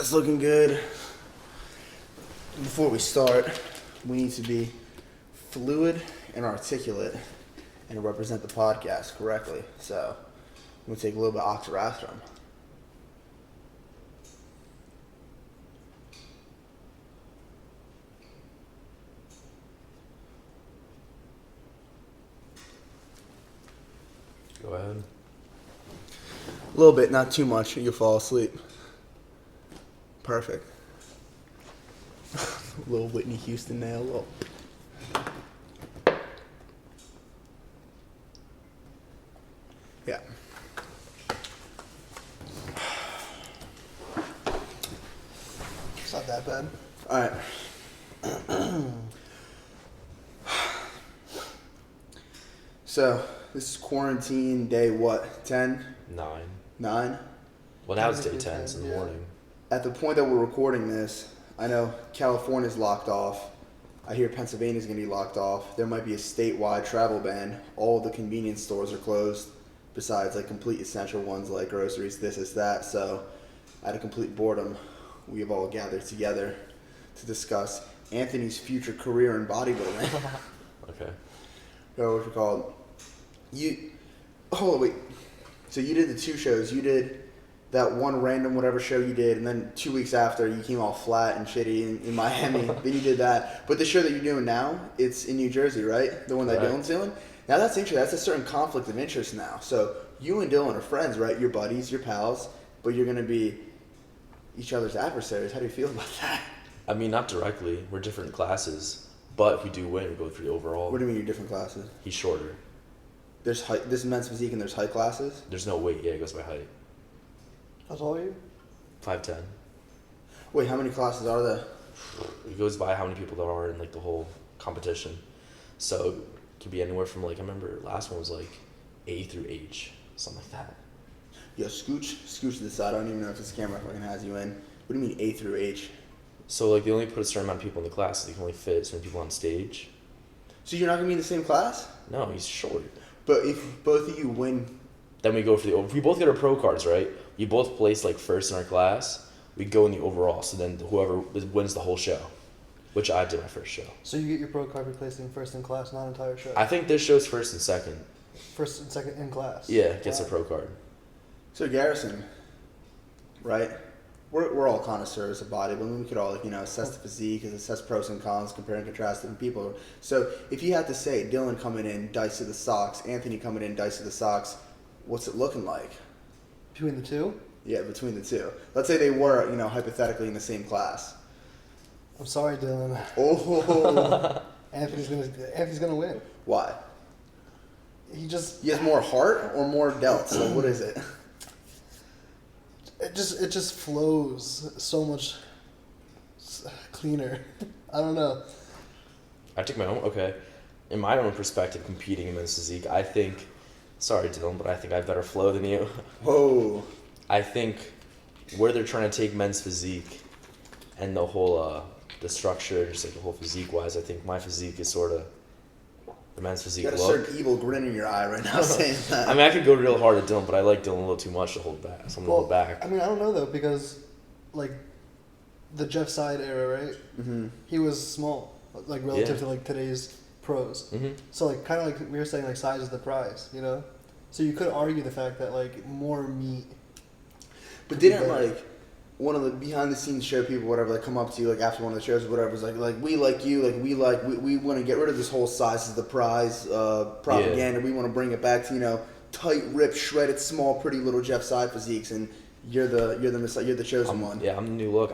That's looking good. Before we start, we need to be fluid and articulate and represent the podcast correctly. So, I'm going to take a little bit of oxyrazotram. Go ahead. A little bit, not too much. You'll fall asleep. Perfect. Little Whitney Houston nail. Little. Yeah. It's not that bad. All right. So, this is quarantine day what? 10? 9. 9? Well, now it's day 10. It's in the morning. At the point that we're recording this, I know California's locked off. I hear Pennsylvania's going to be locked off. There might be a statewide travel ban. All the convenience stores are closed, besides like complete essential ones like groceries, this, that. So, out of complete boredom, we have all gathered together to discuss Anthony's future career in bodybuilding. Okay. Or what's it called? Hold on, wait. So you did the 2 shows. You did that one random whatever show you did, and then 2 weeks after you came all flat and shitty in Miami. Then you did that. But the show that you're doing now, it's in New Jersey, right? The one that Dylan's doing? Now that's interesting. That's a certain conflict of interest now. So you and Dylan are friends, right? You're buddies, you're pals, but you're going to be each other's adversaries. How do you feel about that? I mean, not directly. We're different classes. But if we do win, we go for the overall. What do you mean you're different classes? He's shorter. There's height, this is men's physique and there's height classes? There's no weight. Yeah, it goes by height. How tall are you? 5'10". Wait, how many classes are there? It goes by how many people there are in like the whole competition. So it could be anywhere from like, I remember last one was like A through H, something like that. Yo, scooch to the side. I don't even know if this camera fucking has you in. What do you mean A through H? So like they only put a certain amount of people in the class, so they can only fit certain people on stage. So you're not gonna be in the same class? No, he's short. But if both of you win, Then we go for the if we both get our pro cards, right? We both place like first in our class. We go in the overall. So then whoever wins the whole show, which I did my first show. So you get your pro card replacing first in class, not entire show. I think this show's first and second. First and second in class. Yeah, gets a pro card. so Garrison, right? We're all connoisseurs of bodybuilding. We could all assess the physique, assess pros and cons, compare and contrast different people. So if you had to say Dylan coming in, dice to the socks, Anthony coming in, dice to the socks, what's it looking like? Between the two? Yeah, between the two. Let's say they were, hypothetically in the same class. I'm sorry, Dylan. Oh, Anthony's gonna win. why? He He has more heart or more delts? So what is it? It just flows so much cleaner. I don't know. I take my own, okay. In my own perspective, competing in men's physique, I think, sorry Dylan, but I think I have better flow than you. Whoa. I think where they're trying to take men's physique and the whole, the structure, just like the whole physique-wise, I think my physique is sort of the men's physique You got a look. certain evil grin in your eye right now saying that. I mean, I could go real hard at Dylan, but I like Dylan a little too much to hold back. So I'm going to hold back. I mean, I don't know though, because like the Jeff Side era, right? Mm-hmm. He was small, like relative to like today's pros. Mm-hmm. So like kind of like we were saying, like size is the prize, So you could argue the fact that like more meat. But didn't like one of the behind the scenes show people, whatever, like come up to you like after one of the shows or whatever, was like we like you, like we want to get rid of this whole size is the prize propaganda. Yeah. We want to bring it back to tight, ripped, shredded, small, pretty little Jeff Side physiques, and you're the chosen one. Yeah, I'm the new look.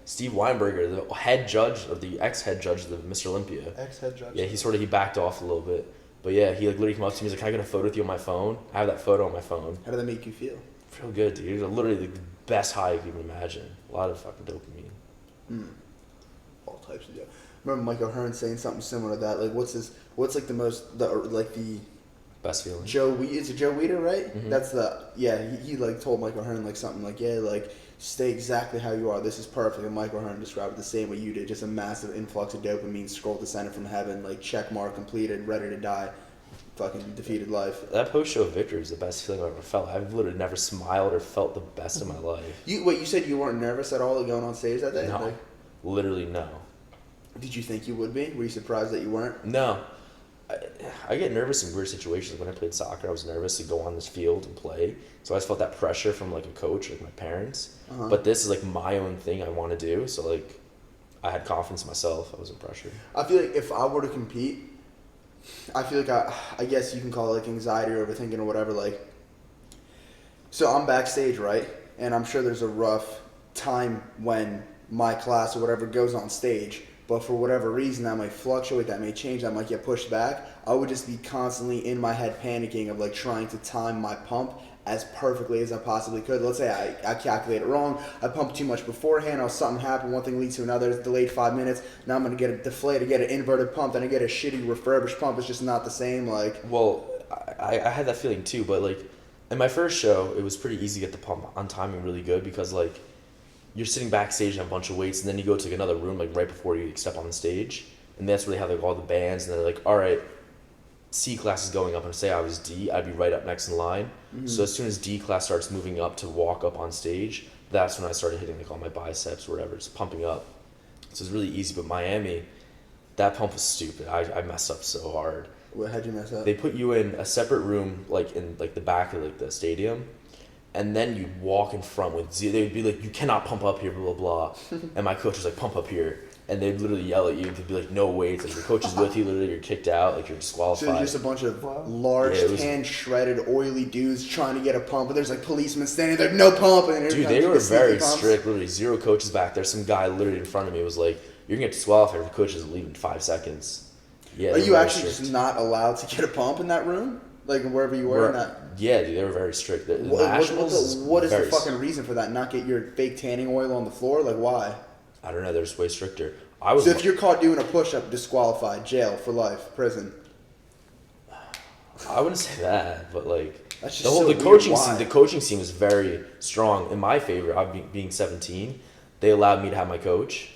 Steve Weinberger, the head judge or the ex-head judge of the Mr. Olympia. Ex-head judge. Yeah, he backed off a little bit, but yeah, he like literally came up to me. He's like, "Can I get a photo with you on my phone?" I have that photo on my phone. How did that make you feel? Feel good, dude. It was literally the best high you can even imagine. A lot of fucking dopamine. All types of dope. Remember Michael Hearn saying something similar to that? Like, what's the best feeling? It's a Joe Weider, right? Mm-hmm. That's he like told Michael Hearn like something like, yeah, like stay exactly how you are. This is perfect. And Michael Hearn described it the same way you did. Just a massive influx of dopamine, scroll descended from heaven, like check mark completed, ready to die. fucking defeated life. That post-show victory was the best feeling I've ever felt. I've literally never smiled or felt the best in my life. You said you weren't nervous at all going on stage that day? No. Like, Literally no. did you think you would be? Were you surprised that you weren't? No. I get nervous in weird situations. When I played soccer, I was nervous to go on this field and play. So I always felt that pressure from like a coach, like my parents. Uh-huh. But this is like my own thing I want to do. So like, I had confidence in myself. I wasn't pressured. I feel like if I were to compete, I feel like I guess you can call it like anxiety or overthinking or whatever. Like, so I'm backstage, right? And I'm sure there's a rough time when my class or whatever goes on stage. But for whatever reason, that might fluctuate, that may change, that might get pushed back. I would just be constantly in my head panicking of like trying to time my pump as perfectly as I possibly could. Let's say I calculate it wrong. I pumped too much beforehand, or something happened, one thing leads to another, it's delayed 5 minutes. Now I'm going to get a deflated, get an inverted pump, then I get a shitty refurbished pump. It's just not the same. Like, Well, I had that feeling too, but like, in my first show, it was pretty easy to get the pump on timing really good because like, you're sitting backstage on a bunch of weights, and then you go to like another room like right before you step on the stage, and that's where they have like all the bands, and they're like, all right, C class is going up, and say I was D, I'd be right up next in line. Mm-hmm. So as soon as D class starts moving up to walk up on stage, that's when I started hitting like all my biceps or whatever, just pumping up. So it's really easy. But Miami, that pump was stupid. I messed up so hard. how'd you mess up? They put you in a separate room, like in like the back of like the stadium, and then you'd walk in front with Z. They'd be like, "You cannot pump up here," blah blah blah. And my coach was like, "Pump up here," and they'd literally yell at you. They'd be like, "No weights." Like your coach is with you, literally you're kicked out, like you're disqualified. So there's just a bunch of Wow. large, Yeah, it was- tan, shredded, oily dudes trying to get a pump, and there's like policemen standing there, no pump. And Dude, they were very strict. Literally, zero coaches back there. Some guy literally in front of me was like, "You're gonna get disqualified if the coach doesn't leave in 5 seconds." Yeah. Are they were you very actually strict. just not allowed to get a pump in that room? Like wherever you were in that? Yeah, dude, they were very strict. The What Nationals is the very fucking reason for that? Not get your fake tanning oil on the floor? Like why? I don't know. They're just way stricter. I was. So if you're caught doing a push-up, disqualified, jail for life, prison. I wouldn't say that, but like That's just the whole so the weird. coaching Why? scene. The coaching scene was very strong in my favor. Being 17, they allowed me to have my coach,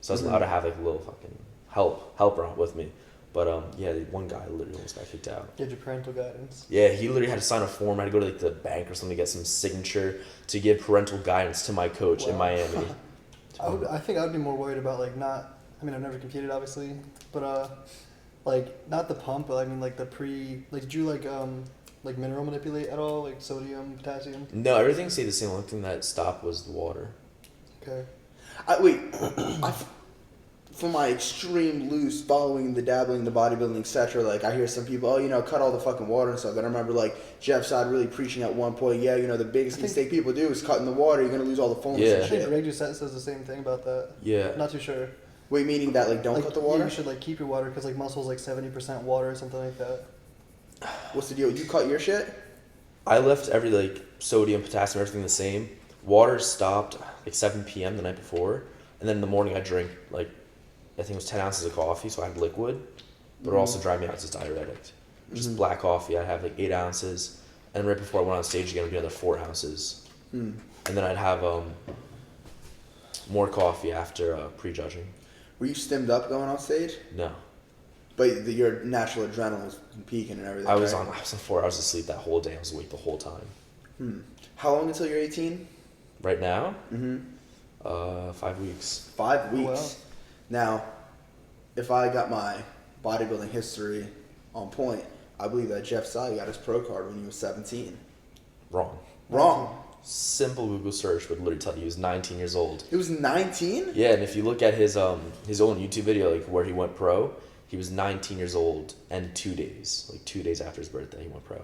so I was allowed to have like a little fucking helper with me. But yeah, one guy literally almost got kicked out. Get your parental guidance. Yeah, he literally had to sign a form. I had to go to like the bank or something to get some signature to give parental guidance to my coach in Wow. Miami. I think I'd be more worried about like not. I mean, I've never competed, obviously, but like not the pump, but I mean like the pre. Like, did you like mineral manipulate at all? Like sodium, potassium. No, everything stayed the same. The only thing that stopped was the water. Okay. For my extreme loose following the dabbling, the bodybuilding, etc. Like I hear some people, cut all the fucking water and stuff. And I remember like Jeff Side really preaching at one point, the biggest mistake people do is cutting the water. You're gonna lose all the fullness Yeah. and I think shit. Greg Doucette says the same thing about that. Yeah. Not too sure. Wait, meaning that like don't Like, cut the yeah, water? you should like keep your water because like muscle's like 70% water or something like that. What's the deal? You cut your shit? I left every like sodium, potassium, everything the same. Water stopped like 7 p.m. the night before, and then in the morning I drank like I think it was 10 ounces of coffee, so I had liquid, but it also dried me out as a diuretic. Just black coffee, I'd have like 8 ounces, and right before I went on stage again, it'd be another 4 ounces, and then I'd have more coffee after prejudging. Were you stimmed up going on stage? No, But your natural adrenaline was peaking and everything. I was right? on 4 hours of sleep that whole day. I was awake the whole time. How long until you're 18? Right now, Mm-hmm. 5 weeks. 5 weeks. Wow. Now, if I got my bodybuilding history on point, I believe that Jeff Sy got his pro card when he was 17. Wrong. Wrong. Simple Google search would literally tell you he was 19 years old. It was 19? Yeah, and if you look at his own YouTube video, like where he went pro, he was 19 years old and 2 days, like 2 days after his birthday, he went pro.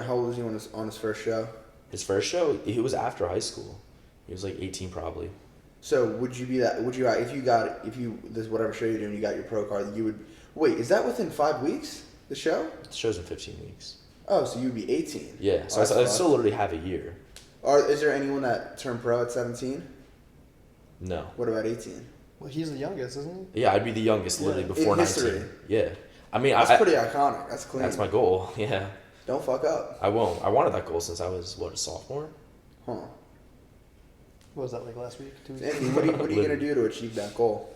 How old was he on his first show? His first show, he was after high school. He was like 18 probably. So would you be that? Would you this whatever show you're doing, you got your pro card? You would wait. Is that within 5 weeks? The show? The show's in 15 weeks. Oh, so you'd be 18. Yeah, so Oh, I still literally have a year. Is there anyone that turned pro at 17? No. What about 18? Well, he's the youngest, isn't he? Yeah, I'd be the youngest literally Yeah. before In 19. history. Yeah. I mean, That's I pretty iconic. That's clean. that's my goal. Yeah. Don't fuck up. I won't. I wanted that goal since I was a sophomore. Huh. What was that like last week? 2 weeks? Anthony, what are you gonna do to achieve that goal?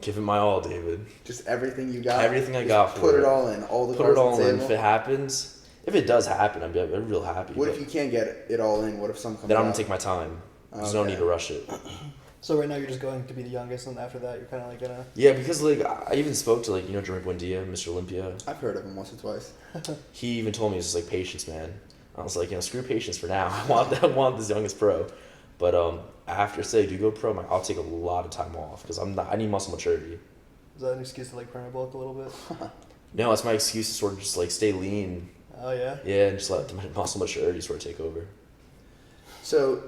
Give it my all, David. Just everything you got. Everything I Just got for put it. it all in. All the Put it cards on all the in. table. If it happens, if it does happen, I'm real happy. What but if you can't get it all in? What if some comes then I'm out? gonna take my time. There's no Okay. need to rush it. So right now you're just going to be the youngest, and after that you're kind of like gonna. Yeah, because like I even spoke to like Jermaine Buendia, Mr. Olympia. I've heard of him once or twice. He even told me it's just like patience, man. I was like, screw patience for now. I want this youngest pro, but after say do go pro, I'll take a lot of time off because I need muscle maturity. Is that an excuse to like perma bulk a little bit? No, that's my excuse to sort of just like stay lean. Oh yeah. Yeah, and just let the muscle maturity sort of take over. So,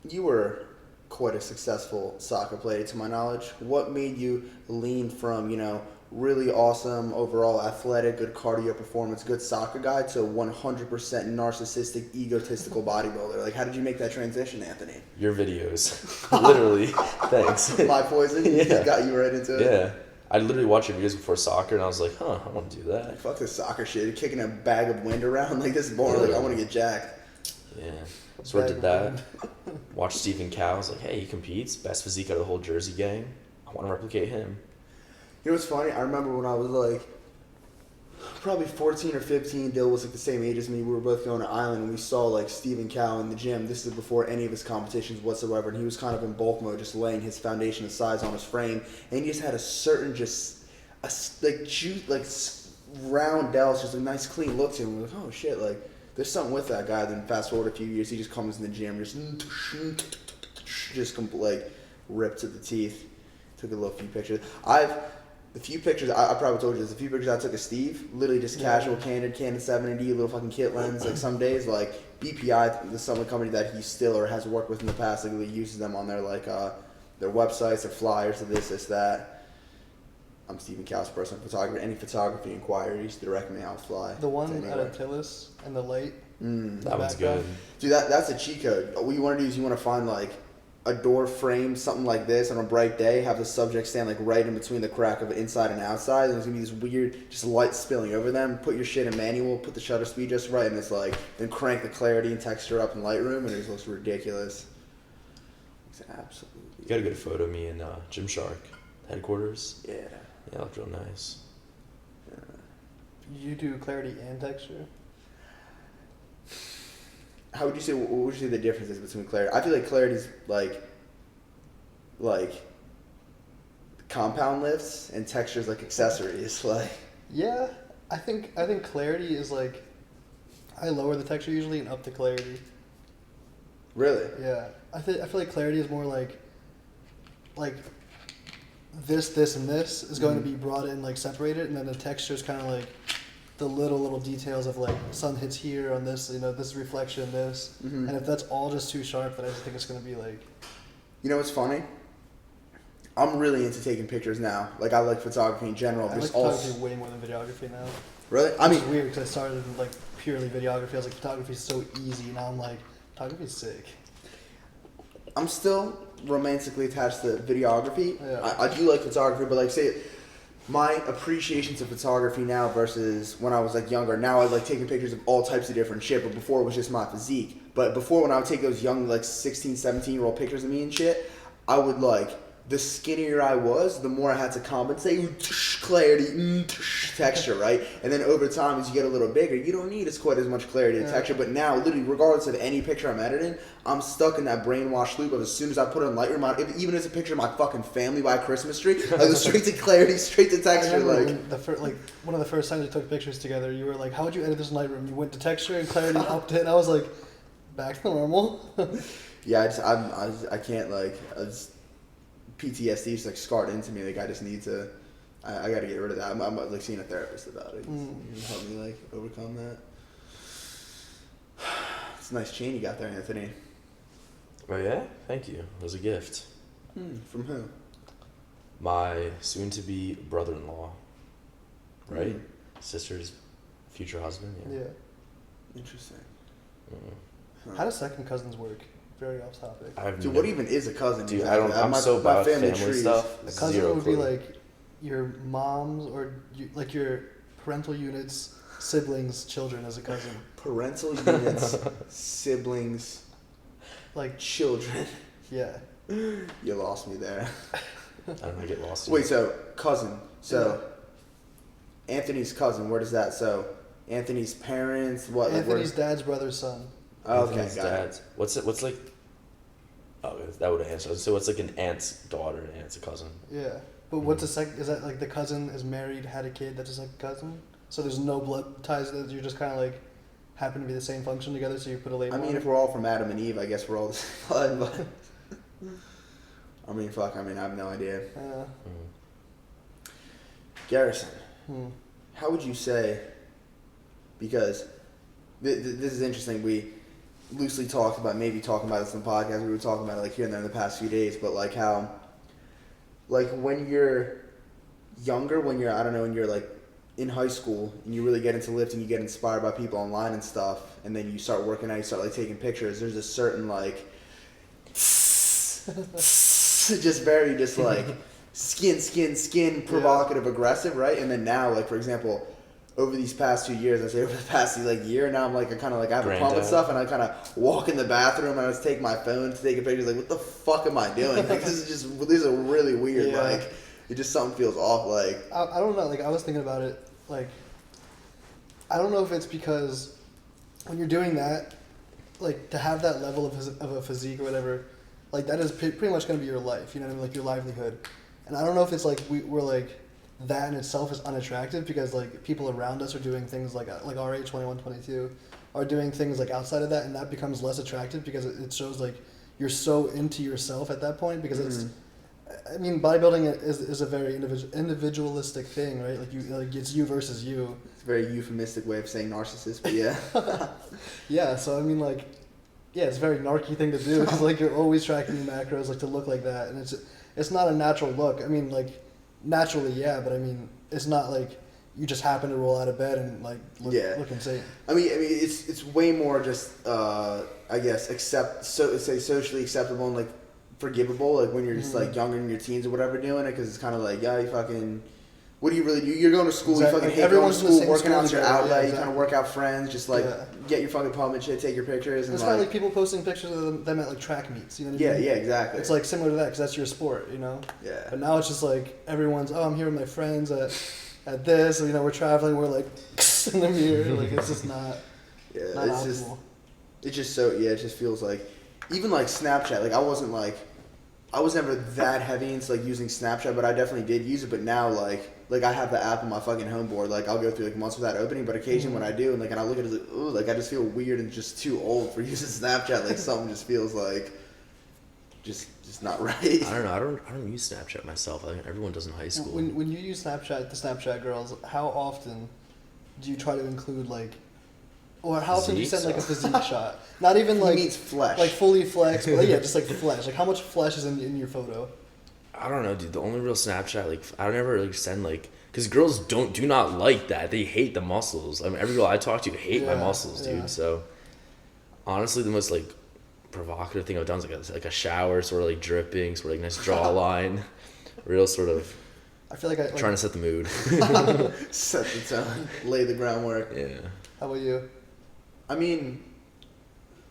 you were quite a successful soccer player, to my knowledge. What made you lean from, really awesome, overall athletic, good cardio performance, good soccer guy to 100% narcissistic, egotistical bodybuilder? Like, how did you make that transition, Anthony? Your videos. Literally. Thanks. My poison? Yeah. Just got you right into it? Yeah. I literally watched your videos before soccer, and I was like, I want to do that. Fuck this soccer shit. Kicking a bag of wind around. Like, this is boring. Like, I want to get jacked. Yeah. Sort of did that. Watched Stephen Cow. I was like, hey, he competes. Best physique out of the whole Jersey gang. I want to replicate him. You know what's funny? I remember when I was like probably 14 or 15, Dill was like the same age as me. We were both going to Island and we saw like Stephen Cow in the gym. This is before any of his competitions whatsoever. And he was kind of in bulk mode, just laying his foundation of size on his frame. And he just had a certain round delts, just a nice clean look to him. We're like, oh shit, like there's something with that guy. Then fast forward a few years, he just comes in the gym, just like ripped to the teeth. Took a little few pictures. The few pictures, I probably told you this, the few pictures I took of Steve, literally just casual, candid 7D, little fucking kit lens, like some days, like BPI, the some company that he still or has worked with in the past, like really uses them on their like their websites, their flyers, this, that. I'm Stephen Cow's personal photographer. Any photography inquiries, direct me, I'll fly. The one at Antilles and the light. That one's good. Dude, that's a cheat code. What you want to do is you want to find like a door frame, something like this, on a bright day, have the subject stand like right in between the crack of inside and outside, and there's gonna be this weird just light spilling over them. Put your shit in manual, put the shutter speed just right, and it's like, then crank the clarity and texture up in Lightroom, and it just looks ridiculous. It's absolutely. You got a good photo of me in Gymshark headquarters. Yeah. Yeah, it looked real nice. You do clarity and texture? How would you say? What would you say the difference is between clarity? I feel like clarity's like compound lifts, and texture's like accessories. Like. Yeah, I think clarity is like, I lower the texture usually and up the clarity. Really? Yeah, I feel like clarity is more like this, and this is going to be brought in, like separated, and then the texture is kind of like the little details of like sun hits here on this, this reflection, this, and if that's all just too sharp, then I just think it's going to be like. You know what's funny? I'm really into taking pictures now. Like I like photography in general. I like photography way more than videography now. Really? I mean, it's weird because I started in like purely videography. I was like, photography is so easy. Now I'm like, photography is sick. I'm still romantically attached to videography. Yeah. I do like photography, but like say my appreciation to photography now versus when I was like younger. Now I like taking pictures of all types of different shit, but before it was just my physique. But before, when I would take those young like 16, 17-year-old pictures of me and shit, I would like, the skinnier I was, the more I had to compensate. Clarity, texture, right? And then over time, as you get a little bigger, you don't need quite as much clarity and texture. But now, literally, regardless of any picture I'm editing, I'm stuck in that brainwashed loop of as soon as I put it in Lightroom, even as a picture of my fucking family by a Christmas tree, I go straight to clarity, straight to texture. One of the first times we took pictures together, you were like, "How would you edit this in Lightroom?" You went to texture and clarity, upped it, and I was like, "Back to normal." Yeah, I can't PTSD is like scarred into me. Like I just need to. I got to get rid of that. I'm like seeing a therapist about it. You can help me like overcome that. It's a nice chain you got there, Anthony. Oh yeah? Thank you. It was a gift. From who? My soon-to-be brother-in-law. Right? Sister's future husband. Yeah. Interesting. How does second cousins work? Very off topic. Dude, what even is a cousin? Dude, I'm so bad at family stuff. A cousin would be like your mom's or like your parental units, siblings, children as a cousin. Parental units, siblings, like children. Yeah. You lost me there. I don't know, I get lost. Wait, so cousin. So Anthony's cousin. Where does that? So Anthony's parents. What? Anthony's dad's brother's son. Oh, okay, Anthony's got dad's. it. What's like? Oh, that would have answered. So what's like an aunt's daughter and aunt's a cousin? Yeah, but what's a second? Is that like the cousin is married, had a kid, that's a second cousin? So there's no blood ties. That you're just kind of like happen to be the same function together. So you put a label. I mean, on if it? we're all from Adam and Eve, I guess we're all the same blood. But I mean, fuck. I mean, I have no idea. Garrison, how would you say? Because this is interesting. We loosely talked about maybe talking about this in the podcast. We were talking about it like here and there in the past few days. But like how, like when you're younger, when you're I don't know, when you're like in high school and you really get into lifting, you get inspired by people online and stuff, and then you start working out, you start like taking pictures. There's a certain like, just very just like skin provocative, aggressive, right? And then now, like for example, over these past 2 years, I say over the past like year now, I'm like I kind of like I have a pump and stuff, and I kind of walk in the bathroom and I just take my phone to take a picture. Like what the fuck am I doing? Like this is really weird. Yeah. Like it just something feels off. Like I don't know. Like I was thinking about it. Like I don't know if it's because when you're doing that, like to have that level of a physique or whatever, like that is pretty much going to be your life. You know what I mean? Like your livelihood. And I don't know if it's like we're like that in itself is unattractive because like people around us are doing things like our age 21, 22 are doing things like outside of that, and that becomes less attractive because it shows like you're so into yourself at that point because it's. I mean, bodybuilding is a very individualistic thing, right? Like it's you versus you. it's a very euphemistic way of saying narcissist, but yeah. Yeah, so I mean, like, yeah, it's a very narky thing to do because like you're always tracking your macros, like to look like that, and it's not a natural look. I mean, like naturally, yeah, but I mean, it's not like you just happen to roll out of bed and like look insane. I mean, it's way more just I guess say socially acceptable and like forgivable, like when you're just like younger in your teens or whatever doing it, because it's kind of like you fucking. What do you really do? You're going to school. Exactly. You fucking Like, hate going to everyone's in the school. same Working school out's your together, outlet. yeah, You exactly. kind of work out friends. Just like get your fucking pump and shit. Take your pictures and It's like. kind of like people posting pictures of them at like track meets. You know what I Yeah, mean? yeah, exactly. It's like similar to that because that's your sport, you know. Yeah. But now it's just like everyone's. Oh, I'm here with my friends at this. You know, we're traveling. We're like in the mirror. Like it's just not. Yeah, Not it's optimal. just. It's just so It just feels like, even like Snapchat. Like I was never that heavy into like using Snapchat, but I definitely did use it. But now like I have the app on my fucking home board. Like I'll go through like months without opening, but occasionally when I do, and like and I look at it, like ooh, like I just feel weird and just too old for using Snapchat. Like something just feels like just not right. I don't know. I don't use Snapchat myself. I mean, everyone does in high school. When you use Snapchat, the Snapchat girls, how often do you try to include like, or how often do you send like a physique shot? Not even like He means flesh. like fully flexed, but yeah, just like flesh. Like how much flesh is in your photo? I don't know, dude. The only real Snapchat, like, I don't ever like send like, because girls do not like that. They hate the muscles. I mean, every girl I talk to hate my muscles, dude. Yeah. So, honestly, the most like provocative thing I've done is like a shower, sort of like dripping, sort of like nice jawline, real sort of I feel like trying to set the mood. Set the tone, lay the groundwork. Yeah. How about you? I mean,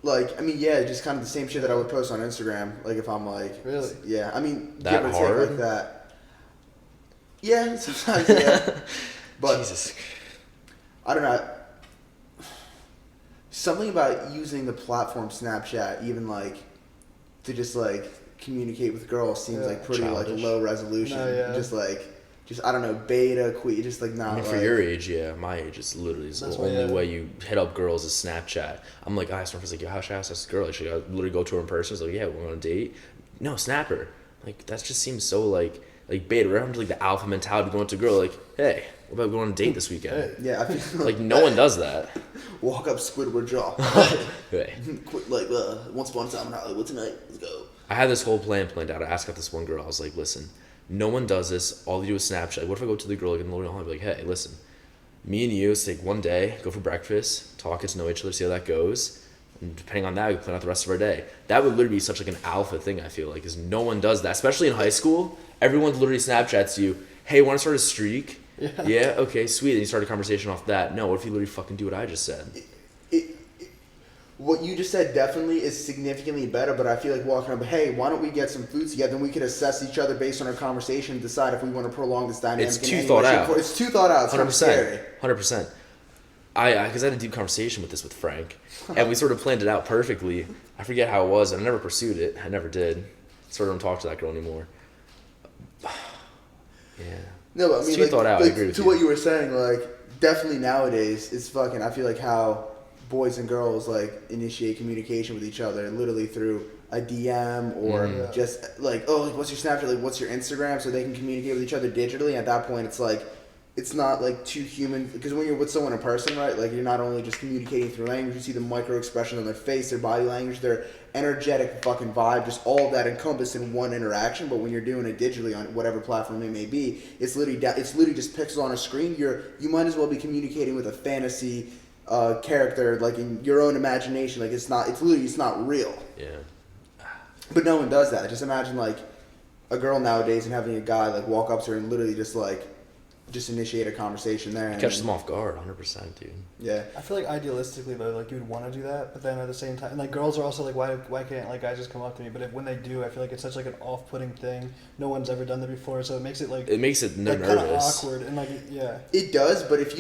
yeah, just kind of the same shit that I would post on Instagram. Like if I'm like, Really? yeah. I mean, That give or hard? take like that. Yeah, sometimes yeah. But Jesus. I don't know. Something about using the platform Snapchat, even like to just like communicate with girls, seems like pretty Childish. like low resolution. No, yeah. Just I don't know, beta, just like not. I mean, for like, your age, yeah, my age, it's literally the That's only why, yeah. way you hit up girls is Snapchat. I'm like, I was like, yo, how should I ask this girl? Like, should I literally go to her in person? She's like, yeah, we're on a date. No, snap her. Like, that just seems so like beta. We're having like the alpha mentality going to a girl, like, hey, what about going on a date this weekend? Hey. Yeah, I feel Like, no one does that. walk up Squidward jaw. Hey. Quit, like once upon a time in Hollywood tonight. Let's go. I had this whole plan planned out. I asked out this one girl. I was like, listen, no one does this. All you do is Snapchat. Like, what if I go to the girl like in the Lord and be like, hey, listen, me and you, let's take one day, go for breakfast, talk, get to know each other, see how that goes. And depending on that, we plan out the rest of our day. That would literally be such like an alpha thing, I feel like, because no one does that. Especially in high school, everyone literally Snapchats you, hey, want to start a streak? Yeah, okay, sweet. And you start a conversation off that. No, what if you literally fucking do what I just said? what you just said definitely is significantly better, but I feel like walking up, hey, why don't we get some food together, and we could assess each other based on our conversation and decide if we want to prolong this dynamic. It's too thought out. It's too thought out. It's 100%. Scary. 100%. Because I had a deep conversation with Frank, and we sort of planned it out perfectly. I forget how it was, and I never pursued it. I never did. Sort of don't talk to that girl anymore. Yeah. No, but I mean, it's too thought out. I agree with you. To what you were saying, like, definitely nowadays, it's fucking, I feel like how boys and girls, like, initiate communication with each other, literally through a DM or just, like, oh, like, what's your Snapchat, like, what's your Instagram, so they can communicate with each other digitally. And at that point, it's like, it's not like too human, because when you're with someone in person, right, like you're not only just communicating through language, you see the micro expressions on their face, their body language, their energetic fucking vibe, just all of that encompassed in one interaction. But when you're doing it digitally on whatever platform it may be, it's literally just pixels on a screen. You might as well be communicating with a fantasy character, like in your own imagination. Like it's not real. Yeah. But no one does that. Just imagine like a girl nowadays and having a guy like walk up to her and literally just initiate a conversation there. Catch them off guard, 100%, dude. Yeah. I feel like idealistically though, like you would want to do that, but then at the same time, and like girls are also like, why can't like guys just come up to me? But when they do, I feel like it's such like an off-putting thing. No one's ever done that before, so it makes it like nervous, kind of awkward and like yeah. It does, but if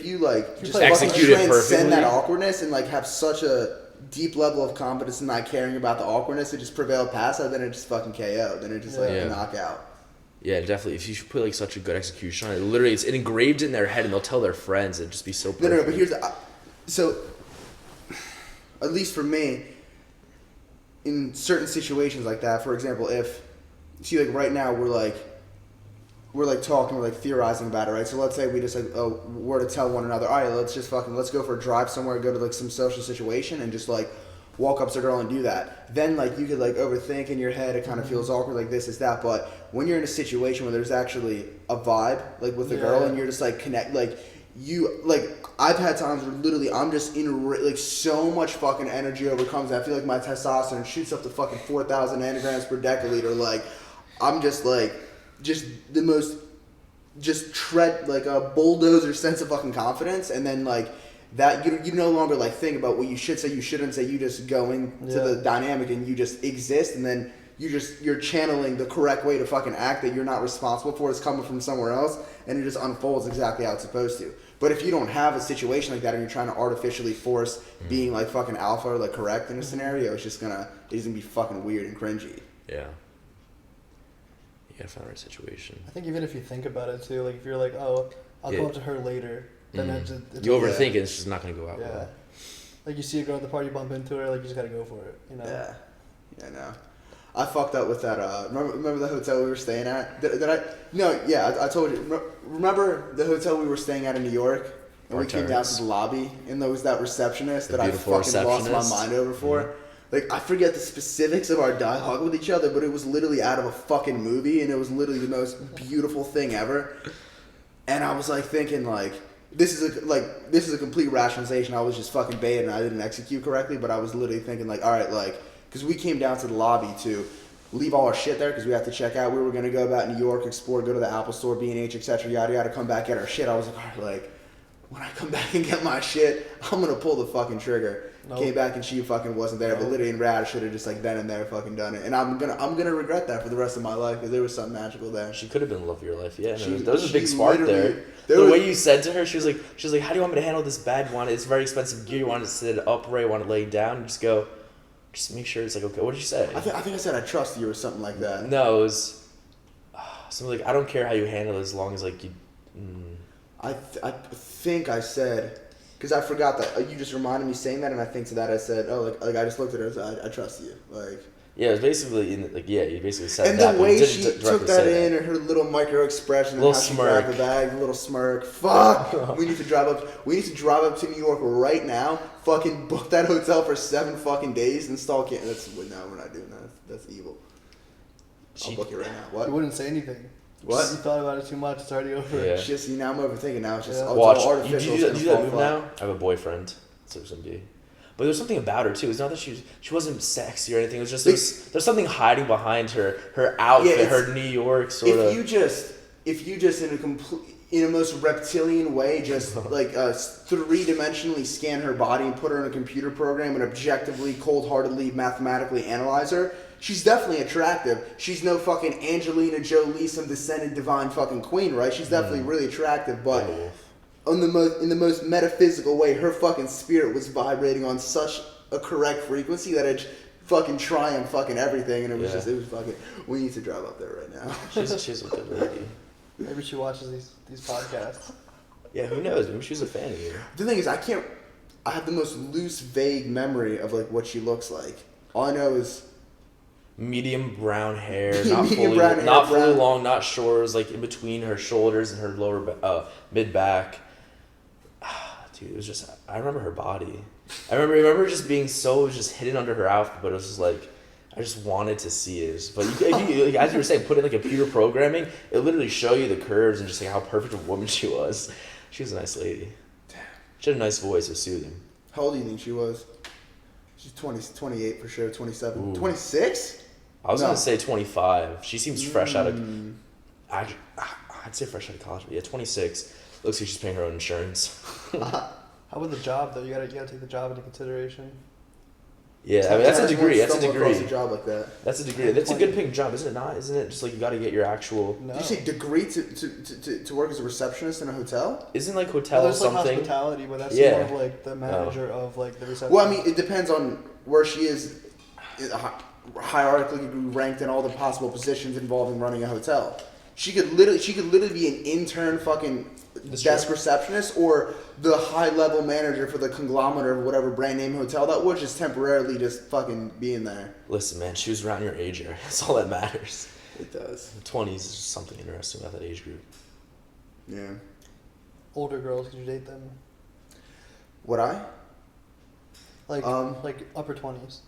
you like just execute it perfectly, transcend that awkwardness and like have such a deep level of confidence and not caring about the awkwardness to just prevail past that, then it just fucking KO. Then it just like a knockout. Yeah, definitely. If you should put like such a good execution on it, literally, it's engraved in their head, and they'll tell their friends. It'd just be so perfect. No. But here's so. At least for me, in certain situations like that, for example, if see like right now we're talking, we're like theorizing about it, right? So let's say we just were to tell one another, all right, let's go for a drive somewhere, go to like some social situation, and just like walk up to a girl and do that. Then like you could like overthink in your head, it kind of feels awkward, like this is that. But when you're in a situation where there's actually a vibe like with the girl and you're just like connect, like you like I've had times where literally I'm just in like so much fucking energy overcomes. I feel like my testosterone shoots up to fucking 4,000 nanograms per deciliter. Like I'm just like the most tread like a bulldozer sense of fucking confidence, and then like that you no longer like think about what you should say, you shouldn't say. You just go into the dynamic and you just exist, and then you're channeling the correct way to fucking act that you're not responsible for. It's coming from somewhere else, and it just unfolds exactly how it's supposed to. But if you don't have a situation like that and you're trying to artificially force being like fucking alpha or like correct in a scenario, it's gonna be fucking weird and cringy. Yeah. You gotta find the right situation. I think even if you think about it too, like if you're like, oh, I'll go up to her later. Then it's you overthink it, it's just not going to go out well. Like you see a girl at the party, bump into her, like you just got to go for it, you know? Yeah, I know. I fucked up with that, remember the hotel we were staying at? Did I? No, yeah, I told you. Remember the hotel we were staying at in New York? And we came down to the lobby, and there was that receptionist that I fucking lost my mind over for. Mm-hmm. Like, I forget the specifics of our dialogue with each other, but it was literally out of a fucking movie, and it was literally the most beautiful thing ever. And I was like thinking like, this is a complete rationalization. I was just fucking baited and I didn't execute correctly, but I was literally thinking like, all right, like, because we came down to the lobby to leave all our shit there because we had to check out. We were going to go about New York, explore, go to the Apple Store, B&H, etc., yada yada, come back, get our shit. I was like, all right, like, when I come back and get my shit, I'm going to pull the fucking trigger. Nope. Came back and she fucking wasn't there, but literally in reality, I should have just like then and there fucking done it. And I'm gonna regret that for the rest of my life because there was something magical there. She could have been the love of your life, yeah. There was a big spark there. The way you said to her, she was like, how do you want me to handle this bag? It's very expensive gear. You want to sit upright, you want to lay down, just make sure it's like okay. What did you say? I think I said I trust you or something like that. No, it was something like I don't care how you handle it as long as like you. I think I said. Because I forgot that you just reminded me saying that, and I think to that I said, "Oh, like I just looked at her and said, I trust you." Like yeah, it was basically you basically said and that. And the way she took that in, and her little micro expression, and how she grabbed the bag, the little smirk. Fuck, we need to drive up. We need to drive up to New York right now. Fucking book that hotel for 7 fucking days. Install can't. No, we're not doing that. That's evil. I'll book it right now. What? You wouldn't say anything. What? You thought about it too much. It's already over. Yeah. It's just now I'm overthinking. Now it's just watch. It's all artificial. You do that move now. I have a boyfriend. So it's gonna be. But there's something about her too. It's not that she wasn't sexy or anything. It was just there's something hiding behind her outfit, her New York sort of. If you just in a complete. in a most reptilian way, just like three-dimensionally scan her body and put her in a computer program and objectively, cold-heartedly, mathematically analyze her, she's definitely attractive. She's no fucking Angelina Jolie, some descended divine fucking queen, right? She's definitely really attractive, but in the most metaphysical way, her fucking spirit was vibrating on such a correct frequency that it fucking triumphed fucking everything, and it was it was fucking. We need to drive up there right now. She's a good lady. Maybe she watches these podcasts. Yeah, who knows? Maybe she's a fan of you. The thing is, I have the most loose, vague memory of like what she looks like. All I know is medium brown hair, not Medium fully, brown hair, not fully brown. long, not short. It was like in between her shoulders and her mid back. Dude, it was just. I remember her body. I remember just being so just hidden under her outfit, but it was just like. I just wanted to see it. But if you, like, as you were saying, put in like computer programming, it literally show you the curves and just like how perfect a woman she was. She was a nice lady. damn. She had a nice voice. It was soothing. How old do you think she was? She's 28 for sure, 27. Ooh. 26? I was No. gonna say 25. She seems fresh out of. I'd say fresh out of college, but yeah, 26. Looks like she's paying her own insurance. How about the job though? You gotta take the job into consideration. Yeah, I mean that's a degree. That's a Stumble across degree. a job like that. That's a degree. That's a good paying job, isn't it? Not, isn't it? Just like you got to get your actual. No. Did you say degree to work as a receptionist in a hotel? Isn't like Well, hotel there's like something? hospitality, but that's Yeah. more of like the manager of like the reception. Well, I mean, it depends on where she is hierarchically ranked in all the possible positions involved in running a hotel. She could literally be an intern fucking desk receptionist or the high level manager for the conglomerate of whatever brand name hotel that was, just temporarily just fucking being there. Listen, man, she was around your age area. That's all that matters. It does. The 20s is just something interesting about that age group. Yeah. Older girls, could you date them? Would I? Like upper 20s.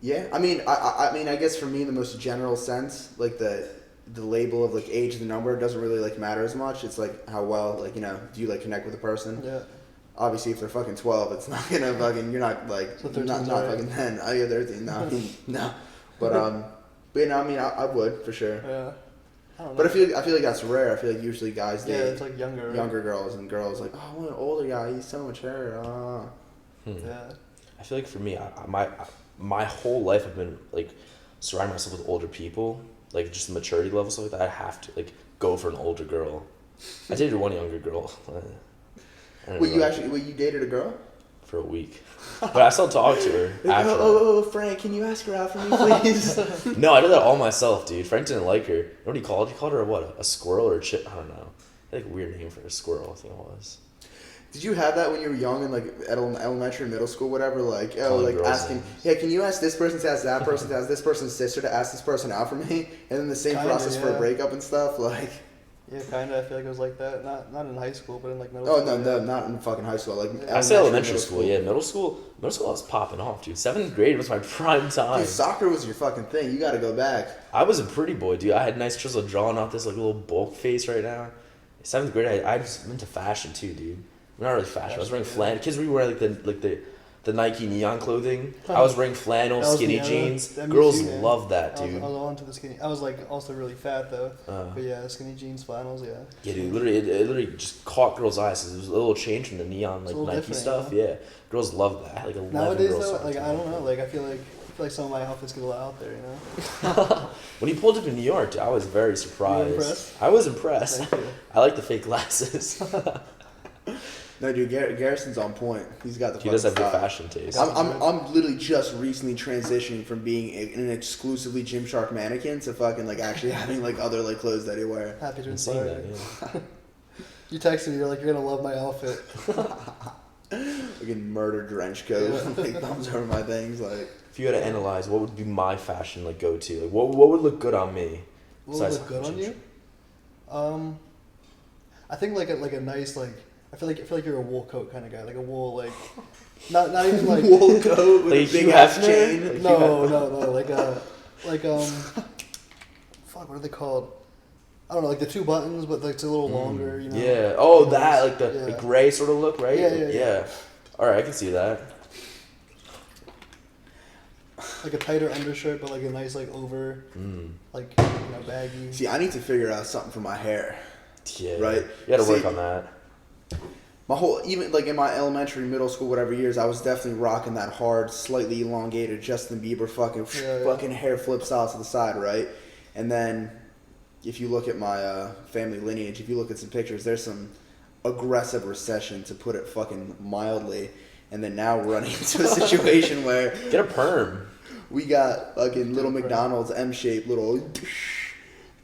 Yeah. I mean, I mean, I guess for me, in the most general sense, like the label of like age of the number doesn't really like matter as much. It's like how well, like, you know, do you like connect with a person? Yeah. Obviously, if they're fucking 12, it's not gonna fucking. You're not like So not 13's alright. fucking 10. Oh yeah, 13. No, I mean, no. But you know, I mean, I would for sure. Yeah. I don't know. But I feel like that's rare. I feel like usually guys yeah, date it's like younger. Right? younger girls, and girls like, oh, I want an older guy. He's so much hair. Yeah. I feel like for me, my whole life I've been like surrounding myself with older people, like just the maturity level stuff like that. I have to like go for an older girl. I dated one younger girl. I don't Wait, know, you dated a girl? for a week, but I still talk to her. Like, After. oh, Frank, can you ask her out for me, please? No, I did that all myself, dude. Frank didn't like her. You know what he called? He called her a squirrel or a chip. I don't know. He had like a weird name for a squirrel. I think it was. Did you have that when you were young in like elementary, middle school, whatever? Like, oh, Calling like girls asking, names. hey, can you ask this person to ask that person to ask this person's sister to ask this person out for me? And then the same Kinda, process for a yeah. breakup and stuff. Like, Yeah, kind of. I feel like it was like that. Not in high school, but in like middle oh school. no, yeah. not in fucking high school. Like, I say elementary middle school, yeah. Middle school, I was popping off, dude. 7th grade was my prime time. Dude, soccer was your fucking thing. You got to go back. I was a pretty boy, dude. I had nice chisel drawing out this like little bulk face right now. 7th grade, I was into fashion too, dude. Not really fashion. I was wearing flannel. Kids were wearing the Nike neon clothing. I was wearing flannel, That was skinny the era. jeans. That me Girls too, man. love that, I was dude. all into the skinny. I was like also really fat though. But yeah, skinny jeans, flannels, yeah. Yeah, dude. Literally, it literally just caught girls' eyes. 'Cause it was a little change from the neon like a little Nike different, stuff. you know? Yeah, girls love that. Like 11 Nowadays girls. though, started like to I don't love know, it. like I feel like some of my outfits get a lot out there, you know. When he pulled up in New York, dude, I was very surprised. impressed? I was impressed. Thank you. I like the fake glasses. No, dude, Garrison's on point. He's got the. He does have fucking good style. fashion taste. I'm literally just recently transitioning from being an exclusively Gymshark mannequin to fucking like actually having like other like clothes that I wear. Happy to Been seeing inspire that, you. yeah. You texted me, you're like, you're gonna love my outfit. Fucking murder trench coat, like thumbs over my things, like. If you had to analyze, what would be my fashion like go to? Like, what would look good on me? What would besides look good on fashion? you? I think like a nice like I feel like you're a wool coat kind of guy, like a wool like not even like Wool coat with Like a big Hugh ass Hefner? chain. Like no like fuck, what are they called? I don't know, like the 2 buttons, but like it's a little longer, you know. Yeah. Oh, that like the Yeah. gray sort of look, right? Yeah. All right, I can see that. Like a tighter undershirt, but like a nice like over, Mm. like baggy. See, I need to figure out something for my hair. Yeah. Right? You got to work See, on that. My whole, even like in my elementary, middle school, whatever years, I was definitely rocking that hard, slightly elongated Justin Bieber fucking hair flip style to the side, right? And then, if you look at my family lineage, if you look at some pictures, there's some aggressive recession, to put it fucking mildly. And then now we're running into a situation where Get a perm. we got fucking little McDonald's M-shaped little.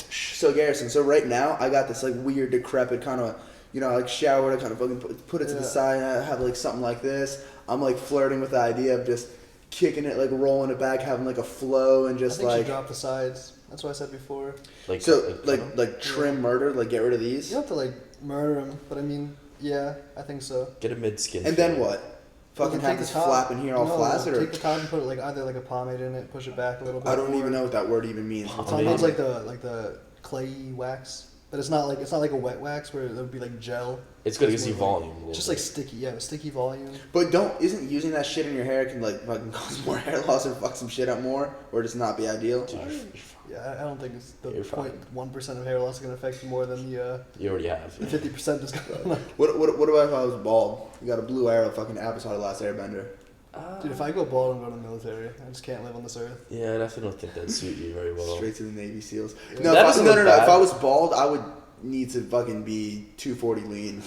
So Garrison, so right now I got this like weird decrepit kind of, like shower to kind of fucking put it to the side, and I have like something like this. I'm like flirting with the idea of just kicking it, like rolling it back, having like a flow, and just I think like you drop the sides. That's what I said before. Like trim murder, like get rid of these. You don't have to like murder them, but I mean, yeah, I think so. Get a mid-skin. And then what? Fucking have this flap in here all flaccid, or take the top and put it like either like a pomade in it, push it back a little bit. I don't even know what that word even means. Sometimes like the clayy wax, but it's not like a wet wax where it would be like gel. It's good because you volume. Just like sticky, sticky volume. But isn't using that shit in your hair can like fucking cause more hair loss or fuck some shit up more, or just not be ideal? Yeah, I don't think it's the You're fine. 0.1% of hair loss is gonna affect you more than the You already have. the 50% is gonna. What about if I was bald? You got a blue arrow, fucking Avatar: The Last Airbender. Dude, if I go bald, I'm going to the military. I just can't live on this earth. Yeah, I definitely don't think that'd suit you very well. Straight to the Navy SEALs. Yeah. No, That if doesn't no. look bad. If I was bald, I would need to fucking be 240 lean.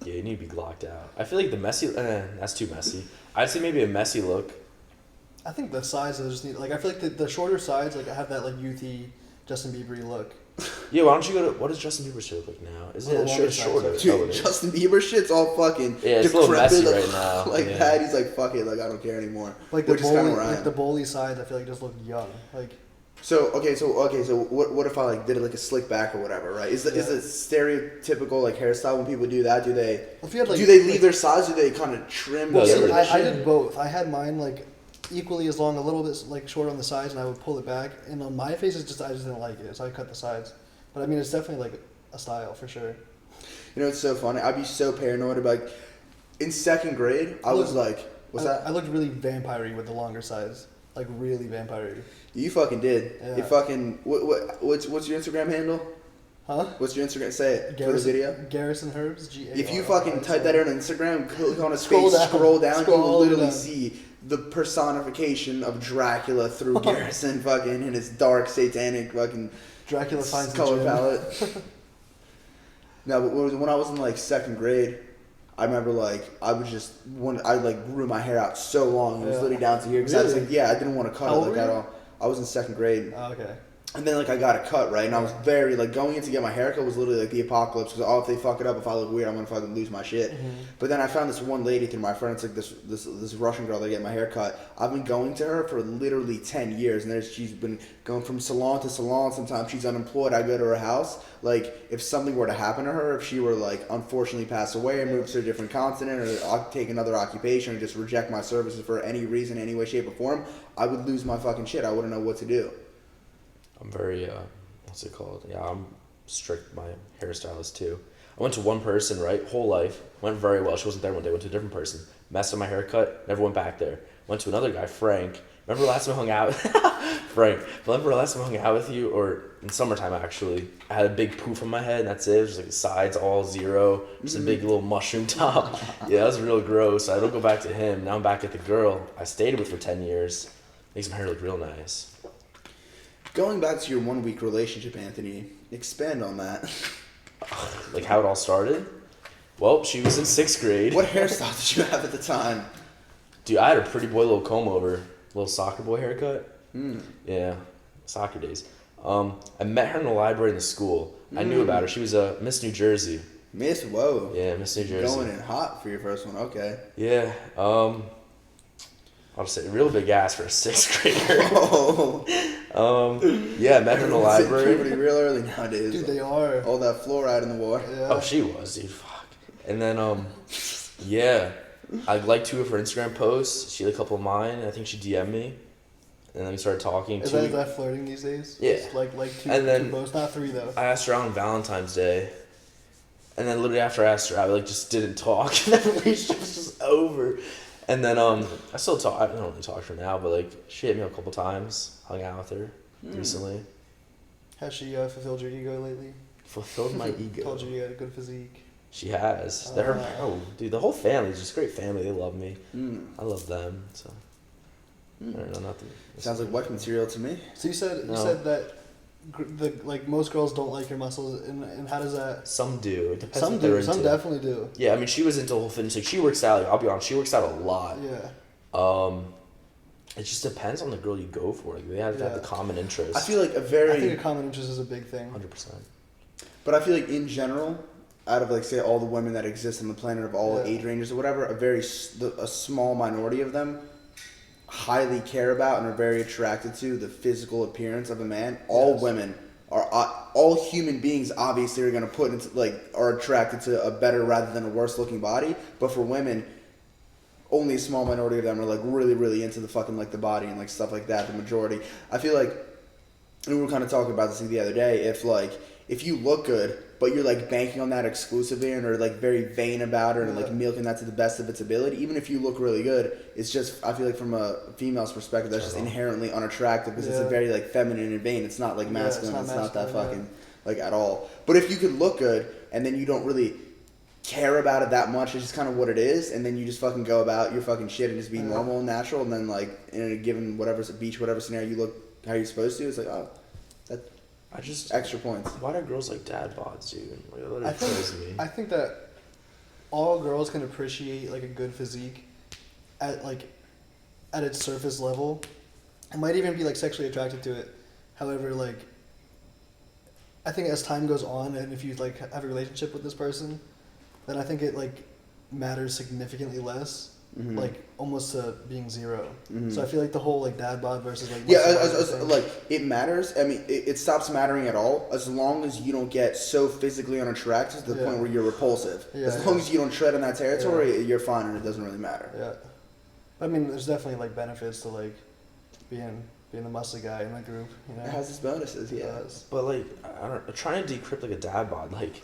Yeah, you need to be glocked out. I feel like the messy. That's too messy. I'd say maybe a messy look. I think the sides I just need I feel like the shorter sides I have that like youthy Justin Bieber look. Yeah, why don't you go to what does Justin Bieber's hair look like now? Is Yeah, it longer shorter? sides. Dude, Justin Bieber shit's all fucking Yeah, it's a little messy like, right now. Like Yeah. that, he's like, fuck it, like I don't care anymore. Like the Which is kind bowly, of where I like am. the bowly sides I feel like just look young. Like So what if I like did it like a slick back or whatever, right? Is it stereotypical like hairstyle when people do that? Do they if you had, like, do they leave their sides? Do they kind of trim? No, get see, rid of I shit? did both. I had mine like equally as long, a little bit like short on the sides, and I would pull it back. And on my face, I just didn't like it, so I cut the sides. But I mean, it's definitely like a style for sure. You know, it's so funny. I'd be so paranoid about. Like, in second grade, I was like, "What's that?" I looked really vampire-y with the longer sides, like really vampire-y. You fucking did. Yeah. You fucking what's your Instagram handle? Huh? What's your Instagram? Say it for the Garrison, video. Garrison Herbst. G-A-R-I-S-O-N. If you fucking type that in on Instagram, click on his Scroll face, down. scroll down, you will Scroll literally down. see the personification of Dracula through Garrison fucking in his dark satanic fucking Dracula finds the color gem. palette. No, but when I was in like second grade, I remember like I like grew my hair out so long it was Yeah. literally down to here because I was Really? like I didn't want to cut How it old like were at you? all. I was in second grade. Oh, okay. And then, like, I got a cut, right? And I was very, like, going in to get my haircut was literally, like, the apocalypse. Because, if they fuck it up, if I look weird, I'm going to fucking lose my shit. Mm-hmm. But then I found this one lady through my friends, like, this Russian girl that get my haircut. I've been going to her for literally 10 years. And she's been going from salon to salon. Sometimes she's unemployed. I go to her house. Like, if something were to happen to her, if she were, like, unfortunately pass away or move to a different continent or take another occupation or just reject my services for any reason, any way, shape, or form, I would lose my fucking shit. I wouldn't know what to do. I'm very what's it called? Yeah, I'm strict. My hairstylist too. I went to one person, right, whole life. Went very well. She wasn't there one day. Went to a different person. Messed up my haircut. Never went back there. Went to another guy, Frank. Remember last time I hung out? Frank. Remember last time I hung out with you, or in summertime actually? I had a big poof on my head, and that's it. It was like the sides all zero, just a big little mushroom top. Yeah, that was real gross. I don't go back to him. Now I'm back at the girl I stayed with for 10 years. Makes my hair look real nice. Going back to your 1 week relationship, Anthony, expand on that. Like how it all started? Well, she was in 6th grade. What hairstyle did you have at the time? Dude, I had a pretty boy little comb over, little soccer boy haircut. Mm. Yeah, soccer days. I met her in the library in the school. I knew about her. She was a Miss New Jersey. Miss, whoa. Yeah, Miss New Jersey. Going in hot for your first one, okay. Yeah. I'll say real big ass for a 6th grader. Oh. Yeah, I met her in the library. Puberty real early nowadays. Dude, they are. All that fluoride in the water. Yeah. Oh, she was, dude. Fuck. And then, yeah, I liked 2 of her Instagram posts. She liked a couple of mine. And I think she DM'd me. And then we started talking. Is that flirting these days? Yeah. Just like two, And then- two posts, not 3 though. I asked her out on Valentine's Day. And then literally after I asked her, I like just didn't talk. And then the relationship was just over. And then I still talk. I don't really talk to her now, but like she hit me up a couple times. Hung out with her recently. Has she fulfilled your ego lately? fulfilled my ego. Told you you had a good physique. She has. Dude, the whole family is just a great family. They love me. I love them. So I don't know, nothing. Sounds like wife material to me. So you said that most girls don't like your muscles, and how does that? Some do. It depends. Some what they're do. Some into. definitely do. Yeah, I mean, she was into the whole fitness. Like, she works out. Like, I'll be honest, she works out a lot. Yeah. It just depends on the girl you go for. Like, they have to have the common interest. I feel like I think a common interest is a big thing. 100%. But I feel like in general, out of like say all the women that exist on the planet of all age ranges or whatever, a small minority of them highly care about and are very attracted to the physical appearance of a man. All women are, all human beings obviously are going to put into are attracted to a better rather than a worse looking body. But for women, only a small minority of them are like really, really into the fucking like the body and like stuff like that. The majority, I feel like, and we were kind of talking about this the other day. If you look good, but you're like banking on that exclusively and are like very vain about it and like milking that to the best of its ability, even if you look really good, it's just, I feel like from a female's perspective, that's just inherently unattractive because it's a very like feminine and vain. It's not like masculine. It's not that fucking like at all. But if you could look good and then you don't really care about it that much, it's just kind of what it is, and then you just fucking go about your fucking shit and just be normal and natural, and then like in a given whatever scenario you look how you're supposed to, it's like, oh, that extra points. Why do girls like dad bods, dude? Like, I think that all girls can appreciate like a good physique at its surface level. It might even be like sexually attracted to it. However, like I think as time goes on and if you like have a relationship with this person, then I think it like matters significantly less. Like almost to being zero. So I feel like the whole like dad bod versus like like it matters. I mean, it stops mattering at all as long as you don't get so physically unattractive to the point where you're repulsive. As long as you don't tread on that territory, you're fine and it doesn't really matter. Yeah, I mean, there's definitely like benefits to like being the muscly guy in the group. You know, it has its bonuses. Yeah, but like I don't know, trying to decrypt like a dad bod like.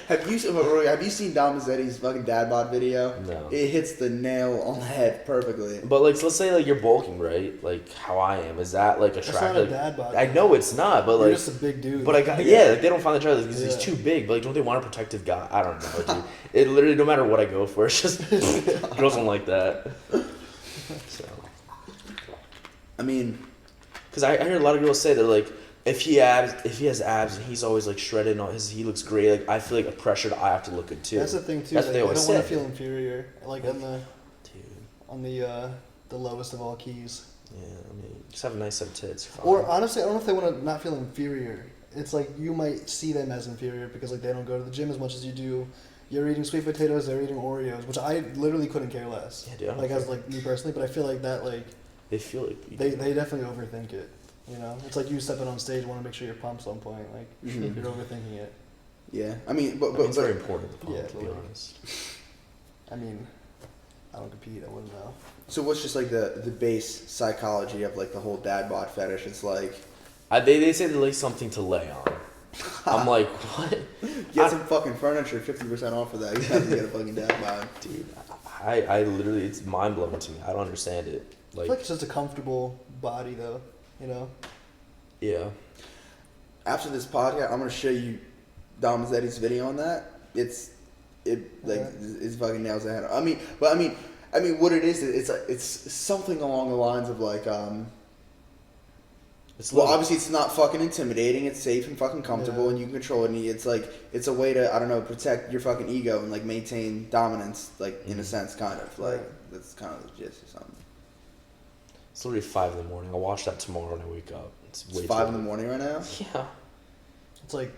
Have you seen Dom Mazzetti's fucking dad bod video? No. It hits the nail on the head perfectly. But like, so let's say like you're bulking, right? Like how I am. Is that like attractive? That's not a dad bod. I know it's not, but like you're just a big dude. But like they don't find the child because he's too big. But like, don't they want a protective guy? I don't know, dude. It literally no matter what I go for, it's just girls don't like that. So, I mean, because I hear a lot of girls say they're like. If he has abs and he's always like shredded and he looks great, like I feel like a pressure I have to look good too. That's the thing too. That's what they always don't say. want to feel inferior, like on the lowest of all keys. Yeah, I mean, just have a nice set of tits. Fine. Or honestly, I don't know if they want to not feel inferior. It's like you might see them as inferior because like they don't go to the gym as much as you do. You're eating sweet potatoes, they're eating Oreos, which I literally couldn't care less. Yeah, dude. Like as like me personally, but I feel like that like they feel like they definitely overthink it. You know, it's like you stepping on stage, want to make sure you're pumped on point. Like you're overthinking it. Yeah, I mean, but it's very important. To be honest. I mean, I don't compete. I wouldn't know. So what's just like the base psychology of like the whole dad bod fetish? It's like they say they like something to lay on. I'm like, what? Get some fucking furniture, 50% off for that. You have to get a fucking dad bod, dude. I literally, it's mind blowing to me. I don't understand it. I feel like it's just a comfortable body, though. You know. Yeah. After this podcast, I'm gonna show you Dom Mazzetti's video on that. It's fucking nails the head. I mean, what it is, it's something along the lines of like obviously it's not fucking intimidating. It's safe and fucking comfortable, and you can control it. And it's a way to, I don't know, protect your fucking ego and like maintain dominance, like in a sense, kind of like that's kind of the gist or something. It's literally 5 in the morning. I'll watch that tomorrow when I wake up. It's 5 in the morning right now. Yeah. It's like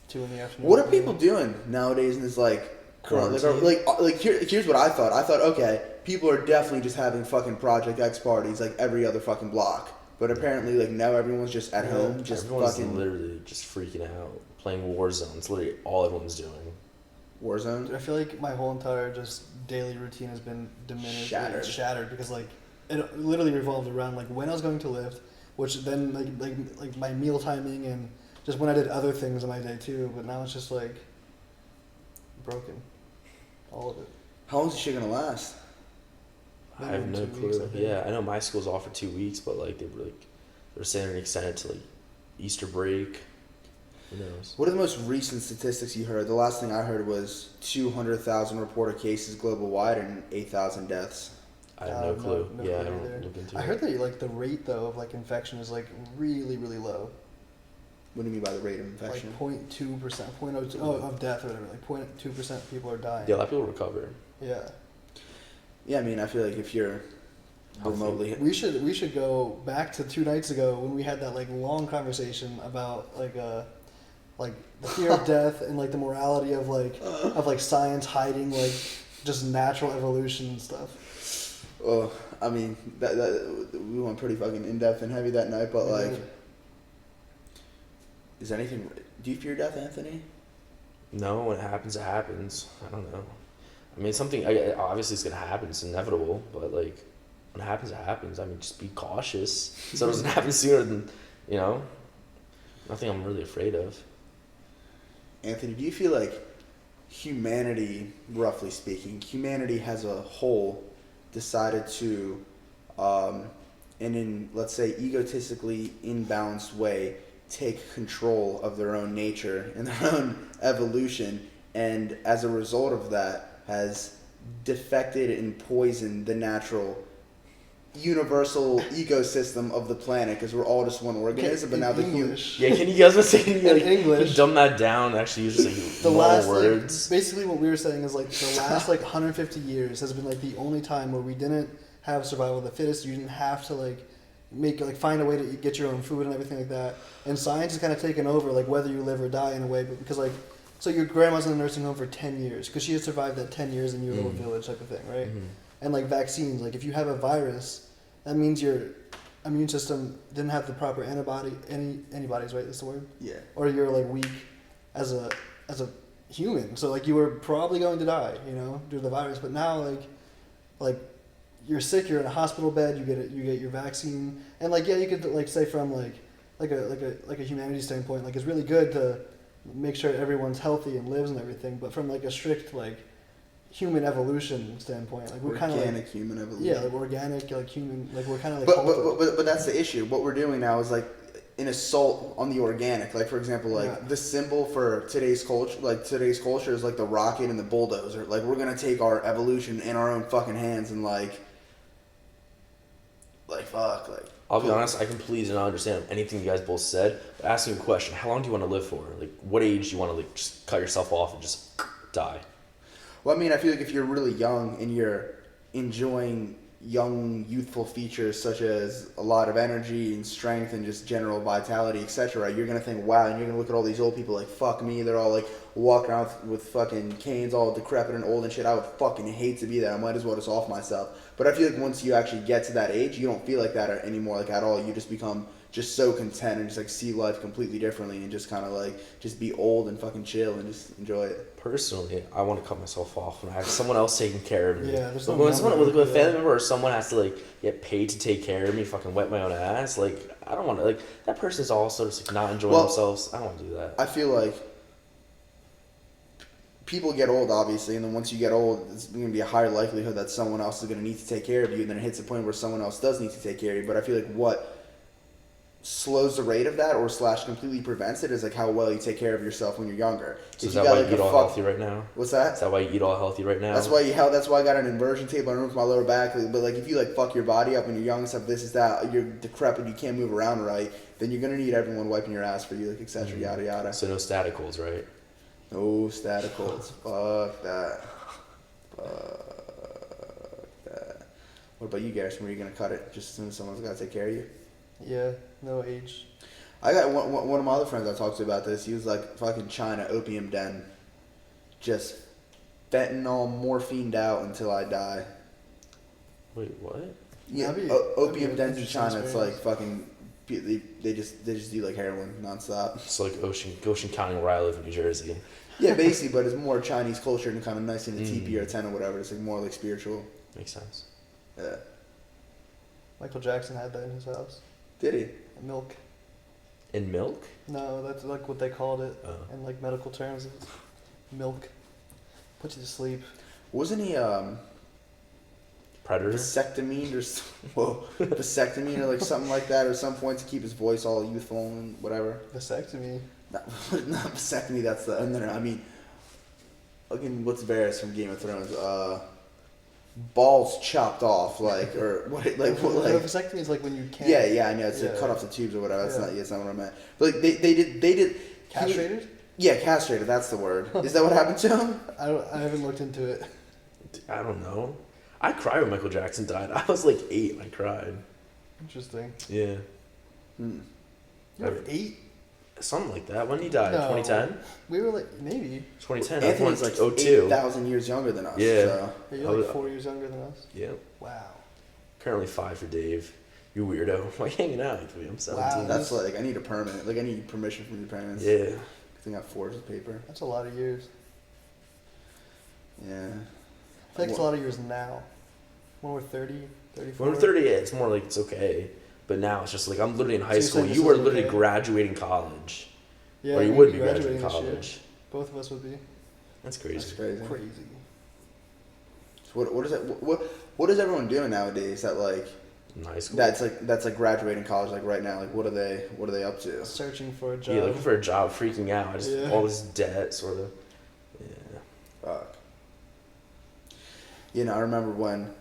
2 in the afternoon. What are people doing nowadays in this like here's what I thought. I thought, okay, people are definitely just having fucking Project X parties like every other fucking block. But apparently, like, now everyone's just at home, just everyone's fucking literally just freaking out, playing Warzone. It's literally all everyone's doing. Warzone. Dude, I feel like my whole entire just daily routine has been diminished, shattered because like it literally revolved around like when I was going to lift, which then like my meal timing and just when I did other things in my day too. But now it's just like broken, all of it. How long is this shit gonna last? I have no clue. Yeah, I know my school's off for 2 weeks, but like they were saying they're extended to like Easter break. Who knows? What are the most recent statistics you heard? The last thing I heard was 200,000 reported cases global-wide and 8,000 deaths. I have no clue. No Yeah, I clue don't either. look into I it. heard that like the rate though of like infection is like really really low. What do you mean by the rate of infection? Like 0.2%, 0.02 of death or whatever. Like 0.2% of people are dying. Yeah, a lot of people recover. Yeah. Yeah, I mean, I feel like if you're remotely... We should go back to 2 nights ago when we had that like long conversation about like the fear of death and like the morality of like science hiding like just natural evolution and stuff. Oh, I mean, that we went pretty fucking in-depth and heavy that night, but like... Is anything... Do you fear death, Anthony? No, when it happens, it happens. I don't know. I mean, obviously it's gonna happen. It's inevitable. But like, when it happens, it happens. I mean, just be cautious so it doesn't happen sooner than, you know. Nothing I'm really afraid of. Anthony, do you feel like humanity, roughly speaking, humanity as a whole decided to, and in, let's say, egotistically imbalanced way, take control of their own nature and their own evolution, and as a result of that has defected and poisoned the natural universal ecosystem of the planet, because we're all just one organism, but now the English. Yeah, can you guys say In English. dumb that down? Actually, use like The normal last words. like, basically what we were saying is like the last like 150 years has been like the only time where we didn't have survival of the fittest. You didn't have to like find a way to get your own food and everything like that. And science has kind of taken over like whether you live or die in a way, but because like so your grandma's in a nursing home for 10 years because she had survived that 10 years in your little village type of thing, right? Mm-hmm. And like vaccines, like if you have a virus, that means your immune system didn't have the proper antibodies, right? That's the word. Yeah. Or you're like weak as a human, so like you were probably going to die, you know, due to the virus. But now like you're sick, you're in a hospital bed, you get your vaccine, and like yeah, you could like say from like a humanities standpoint, like it's really good to make sure everyone's healthy and lives and everything. But from like a strict like human evolution standpoint, like we're kind of organic human evolution. Yeah, like organic, like human, like we're kind of like. But that's the issue. What we're doing now is like an assault on the organic. Like for example, like the symbol for today's culture is like the rocket and the bulldozer. Like we're gonna take our evolution in our own fucking hands and like fuck like. I'll be honest, I completely do not understand anything you guys both said. But asking you a question, how long do you want to live for? Like, what age do you want to like just cut yourself off and just die? Well, I mean, I feel like if you're really young and you're enjoying young, youthful features such as a lot of energy and strength and just general vitality, etc., you're going to think, wow, and you're going to look at all these old people like, fuck me, they're all like walking around with fucking canes all decrepit and old and shit. I would fucking hate to be that. I might as well just off myself. But I feel like once you actually get to that age, you don't feel like that anymore, like at all. You just become just so content and just like see life completely differently and just kind of like just be old and fucking chill and just enjoy it. Personally, I want to cut myself off when I have someone else taking care of me. Yeah, there's But no when someone number with a for family that. member or someone has to like get paid to take care of me, fucking wet my own ass. Like I don't want to. Like that person's also just like not enjoying themselves. I don't want to do that. I feel like people get old, obviously, and then once you get old, it's going to be a higher likelihood that someone else is going to need to take care of you, and then it hits a point where someone else does need to take care of you. But I feel like what slows the rate of that or / completely prevents it is like how well you take care of yourself when you're younger. So If is you that got, why like, you eat a all healthy right now? What's that? Is that why you eat all healthy right now? That's why I got an inversion table in room for my lower back. But like if you like fuck your body up when you're young and stuff, this is that, you're decrepit, you can't move around right, then you're gonna need everyone wiping your ass for you, like etc. Yada yada. So no static holds, right? No staticals. Fuck that. Fuck that. What about you, Garrison? Were you gonna cut it just as soon as someone's gotta take care of you? Yeah, no age. I got one of my other friends I talked to about this. He was like fucking China opium den, just fentanyl morphined out until I die. Wait, what? Yeah, That'd be opium an dens in interesting China. It's like experience. fucking. They just do like heroin nonstop. It's like Ocean County where I live in New Jersey. Yeah, basically, but it's more Chinese culture and kind of nice in the teepee or a tent or whatever. It's like more like spiritual. Makes sense. Yeah. Michael Jackson had that in his house. Did he? Milk. In milk? No, that's like what they called it Oh. in like medical terms. It's milk. Put you to sleep. Wasn't he Predator? vasectomy vasectomy or like something like that, or some point to keep his voice all youthful and whatever. Vasectomy. not vasectomy. That's the no. I mean, fucking what's Varys from Game of Thrones? Balls chopped off, like or what? Like what? Like vasectomy is like when you can't. Yeah, I know. It's like cut off the tubes or whatever. That's not. Yeah, that's not what I meant. But like they did. Castrated? Yeah, castrated. That's the word. Is that what happened to him? I haven't looked into it. I don't know. I cried when Michael Jackson died. I was like 8 and I cried. Interesting. Yeah. You were 8? Something like that. When he died? No. 2010? We were like, maybe. 2010. Anthony's like 02. 8,000 years younger than us. Yeah. So. Yeah, you're like 4 years younger than us? Yeah. Wow. Currently 5 for Dave. You weirdo. Why you hanging out with me? I'm 17. Wow. That's like, I need a permit. Like, I need permission from your parents. Yeah. I think I have 4 of paper. That's a lot of years. Yeah. I think it's a lot of years now. When we're 30, 34. When we're 30, yeah, it's more like it's okay. But now it's just like I'm literally in high So you're school. saying You this were is literally okay? graduating college. Yeah, or you we'd would be be graduating this year. college. Both of us would be. That's crazy. That's crazy. Crazy. So what is that? What is everyone doing nowadays? That like In high school. that's like graduating college like right now. Like what are they up to? Searching for a job. Yeah, looking for a job, freaking out. I just Yeah. all this debt, sort of. Yeah. Fuck. You know, I remember when,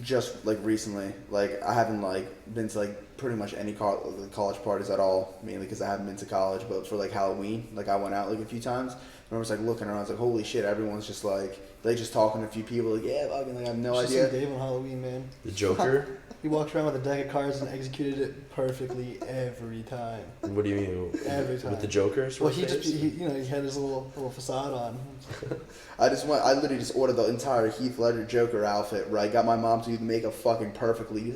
just like recently, like I haven't like been to like pretty much any college parties at all, mainly because I haven't been to college. But for like Halloween, like I went out like a few times. I remember just like looking around, I was like, holy shit, everyone's just like just talking to a few people, like yeah, fucking, like I have no Just idea. seen Dave on Halloween, man. The Joker. He walked around with a deck of cards and executed it perfectly every time. What do you mean? Every time. With the Joker? Well, he just he had his little facade on. I literally just ordered the entire Heath Ledger Joker outfit, right? Got my mom to do the makeup fucking perfectly.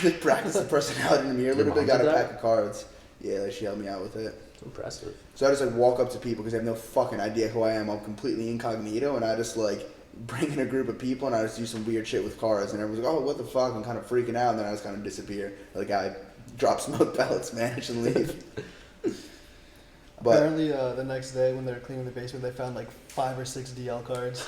Like practice the personality in the mirror. Your Literally mom got a did that? pack of cards. Yeah, like she helped me out with it. Impressive. So I just like walk up to people because they have no fucking idea who I am. I'm completely incognito, and I just like bring in a group of people and I just do some weird shit with cards, and everyone's like, "Oh, what the fuck?" I'm kind of freaking out, and then I just kind of disappear. Like I drop smoke pellets, vanish, and leave. But Apparently, the next day when they were cleaning the basement, they found like 5 or 6 DL cards.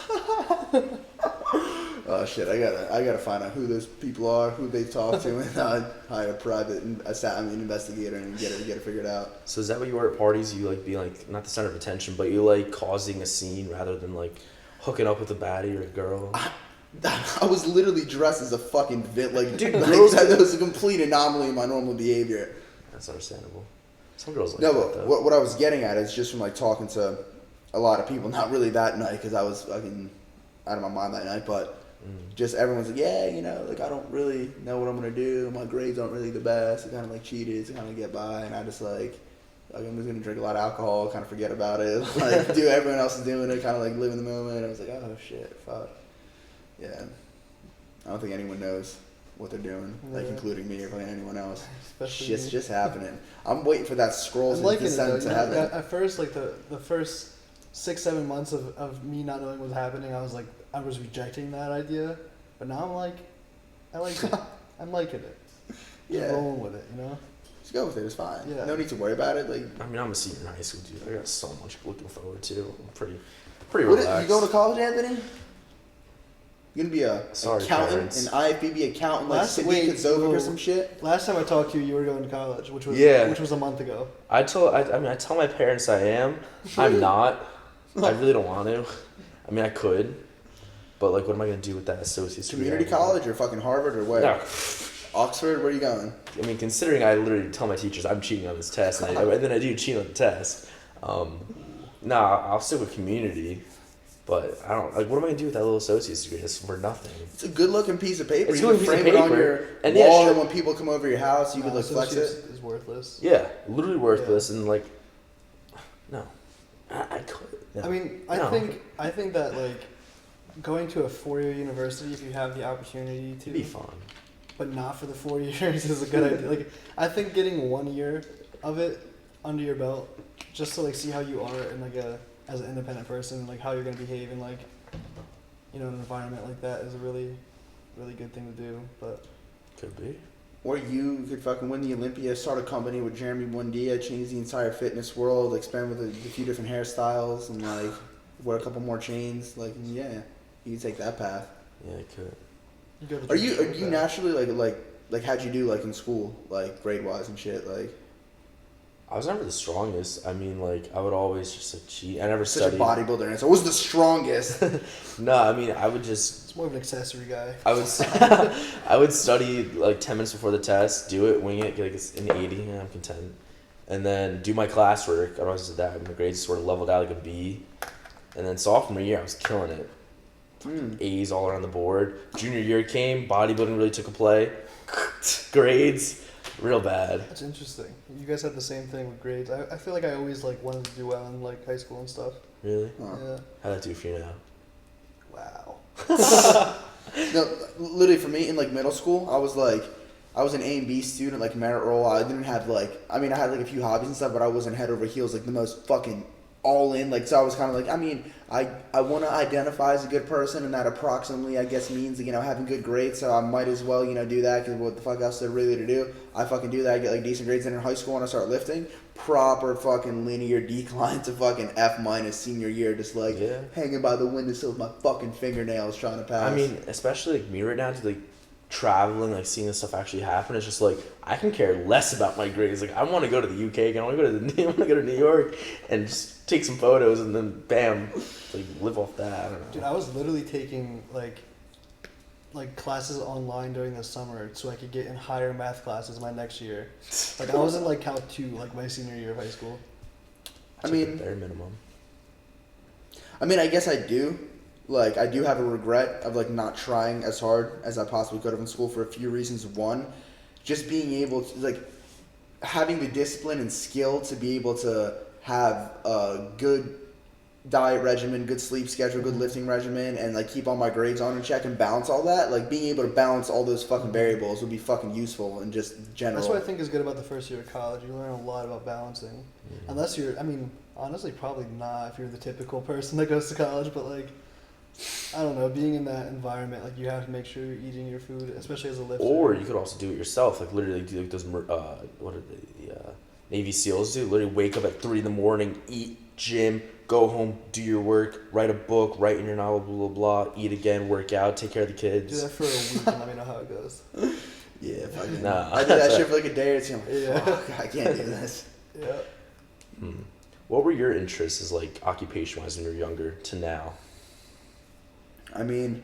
oh shit, I gotta find out who those people are, who they talk to, and hire a private investigator and get it figured out. So is that what you were at parties? You like being like not the center of attention, but you like causing a scene rather than like hooking up with a baddie or a girl? I was literally dressed as a fucking like, Dude, like girls- that was a complete anomaly in my normal behavior. That's understandable. Some girls like No, that but though. what I was getting at is just from like talking to a lot of people, not really that night because I was fucking out of my mind that night, but just everyone's like, yeah, you know, like I don't really know what I'm gonna do. My grades aren't really the best. I kind of like cheated to kind of get by, and I just like I'm just gonna drink a lot of alcohol, kind of forget about it, like do everyone else is doing it, kind of like live in the moment. I was like, oh shit, fuck, yeah. I don't think anyone knows what they're doing, like including me or fucking anyone else. Especially Shit's me. just happening. I'm waiting for that scroll I'm to liking it though. descend to heaven. At first, like the first 6-7 months of me not knowing what was happening, I was rejecting that idea. But now I'm like, I like it. I'm liking it. Yeah. Just rolling with it, you know. Just go with it. It's fine. Yeah. No need to worry about it. Like, I mean, I'm a senior in high school, dude. I got so much looking forward to. I'm pretty what relaxed. you going to college, Anthony? You gonna be a Sorry, accountant, parents. an IFBB accountant, like Sidney Kozovic or some shit? Last time I talked to you, you were going to college, which was a month ago. I tell my parents I am. I'm not. I really don't want to. I mean, I could, but like, what am I gonna do with that associate's degree? Community college or fucking Harvard or where? No. Oxford? Where are you going? I mean, considering I literally tell my teachers I'm cheating on this test, and then I do cheat on the test. I'll stick with community, but I don't like. What am I gonna do with that little associate's degree? It's for nothing. It's a good looking piece of paper. It's You a can good piece of frame it on paper. your And yeah, wall, sure. and when people come over your house, you could like flex it. Is worthless. Yeah, literally worthless, and like, no, I could. No. I mean, No. I think that like going to a 4-year university, if you have the opportunity to, It'd be fun. but not for the 4 years, is a good idea. Like, I think getting 1 year of it under your belt, just to like see how you are in like as an independent person, like how you're gonna behave in like, you know, an environment like that is a really, really good thing to do. But Could be. Or you could fucking win the Olympia, start a company with Jeremy Buendia, change the entire fitness world, experiment with a few different hairstyles, and like wear a couple more chains. Like, yeah, you can take that path. Yeah, I could. you go to Are you naturally like how'd you do like in school, like grade wise and shit? Like, I was never the strongest. I mean, like, I would always just, like, cheat. I never Such a studied. bodybuilder answer. I was the strongest. No, I mean, I would just... It's more of an accessory guy. I would study, like, 10 minutes before the test, do it, wing it, get, like, an 80, and I'm content. And then do my classwork. I always did that. My grades sort of leveled out like a B. And then sophomore year, I was killing it. A's all around the board. Junior year came, bodybuilding really took a play. Grades, real bad. That's interesting. You guys had the same thing with grades. I feel like I always like wanted to do well in like high school and stuff. Really? Yeah. How'd that do for you now? Wow. No, literally for me in like middle school, I was an A and B student, like merit roll. I didn't have like, I mean, I had like a few hobbies and stuff, but I wasn't head over heels, like the most fucking all in. Like, so I was kind of like, I mean, I want to identify as a good person, and that approximately, I guess, means, you know, having good grades. So I might as well, you know, do that, because what the fuck else is there really to do? I fucking do that. I get like decent grades. Then in high school, when I start lifting, proper fucking linear decline to fucking F minus senior year, just like hanging by the windowsill with my fucking fingernails trying to pass. I mean, especially like me right now, to like traveling, like seeing this stuff actually happen, it's just like I can care less about my grades. Like, I want to go to the UK, I want to go to New York and just take some photos, and then bam, like live off that. I don't know. Dude, I was literally taking like classes online during the summer so I could get in higher math classes my next year. Like, I was in like Calc 2 like my senior year of high school. I mean, bare minimum. I mean, I guess I do. Like, I do have a regret of, like, not trying as hard as I possibly could have in school for a few reasons. One, just being able to, like, having the discipline and skill to be able to have a good diet regimen, good sleep schedule, good lifting regimen, and, like, keep all my grades on in check and balance all that. Like, being able to balance all those fucking variables would be fucking useful and just general. That's what I think is good about the first year of college. You learn a lot about balancing. Unless you're, I mean, honestly, probably not if you're the typical person that goes to college, but, like, I don't know, being in that environment, like, you have to make sure you're eating your food, especially as a lifter. Or you could also do it yourself, like literally do like those what are the Navy SEALs do? Literally wake up at 3 a.m, eat, gym, go home, do your work, write a book, write in your novel, blah blah blah, eat again, work out, take care of the kids. Do that for a week and let me know how it goes. Yeah, fucking. Nah. I did that shit for like a day or two. Yeah. Fuck, I can't do this. Yeah. What were your interests as like occupation wise when you were younger to now? I mean,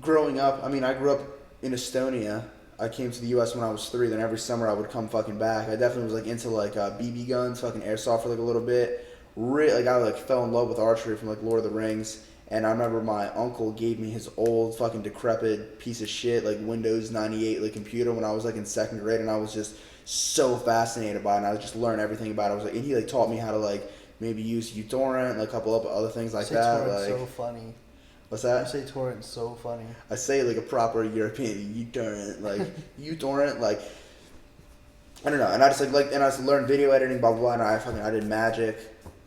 growing up, I grew up in Estonia. I came to the U.S. when I was 3. Then every summer I would come fucking back. I definitely was like into like BB guns, fucking airsoft for like a little bit. Like I like fell in love with archery from like Lord of the Rings. And I remember my uncle gave me his old fucking decrepit piece of shit like Windows 98 like computer when I was like in 2nd grade, and I was just so fascinated by it. And I was just learning everything about it. I was like, and he like taught me how to like maybe use uTorrent and a couple of other things like that. Torrent's like, so funny. What's that? You say torrent's so funny. I say like a proper European uTorrent, like uTorrent, like I don't know. And I just and I just learned video editing, blah blah blah. And I did magic.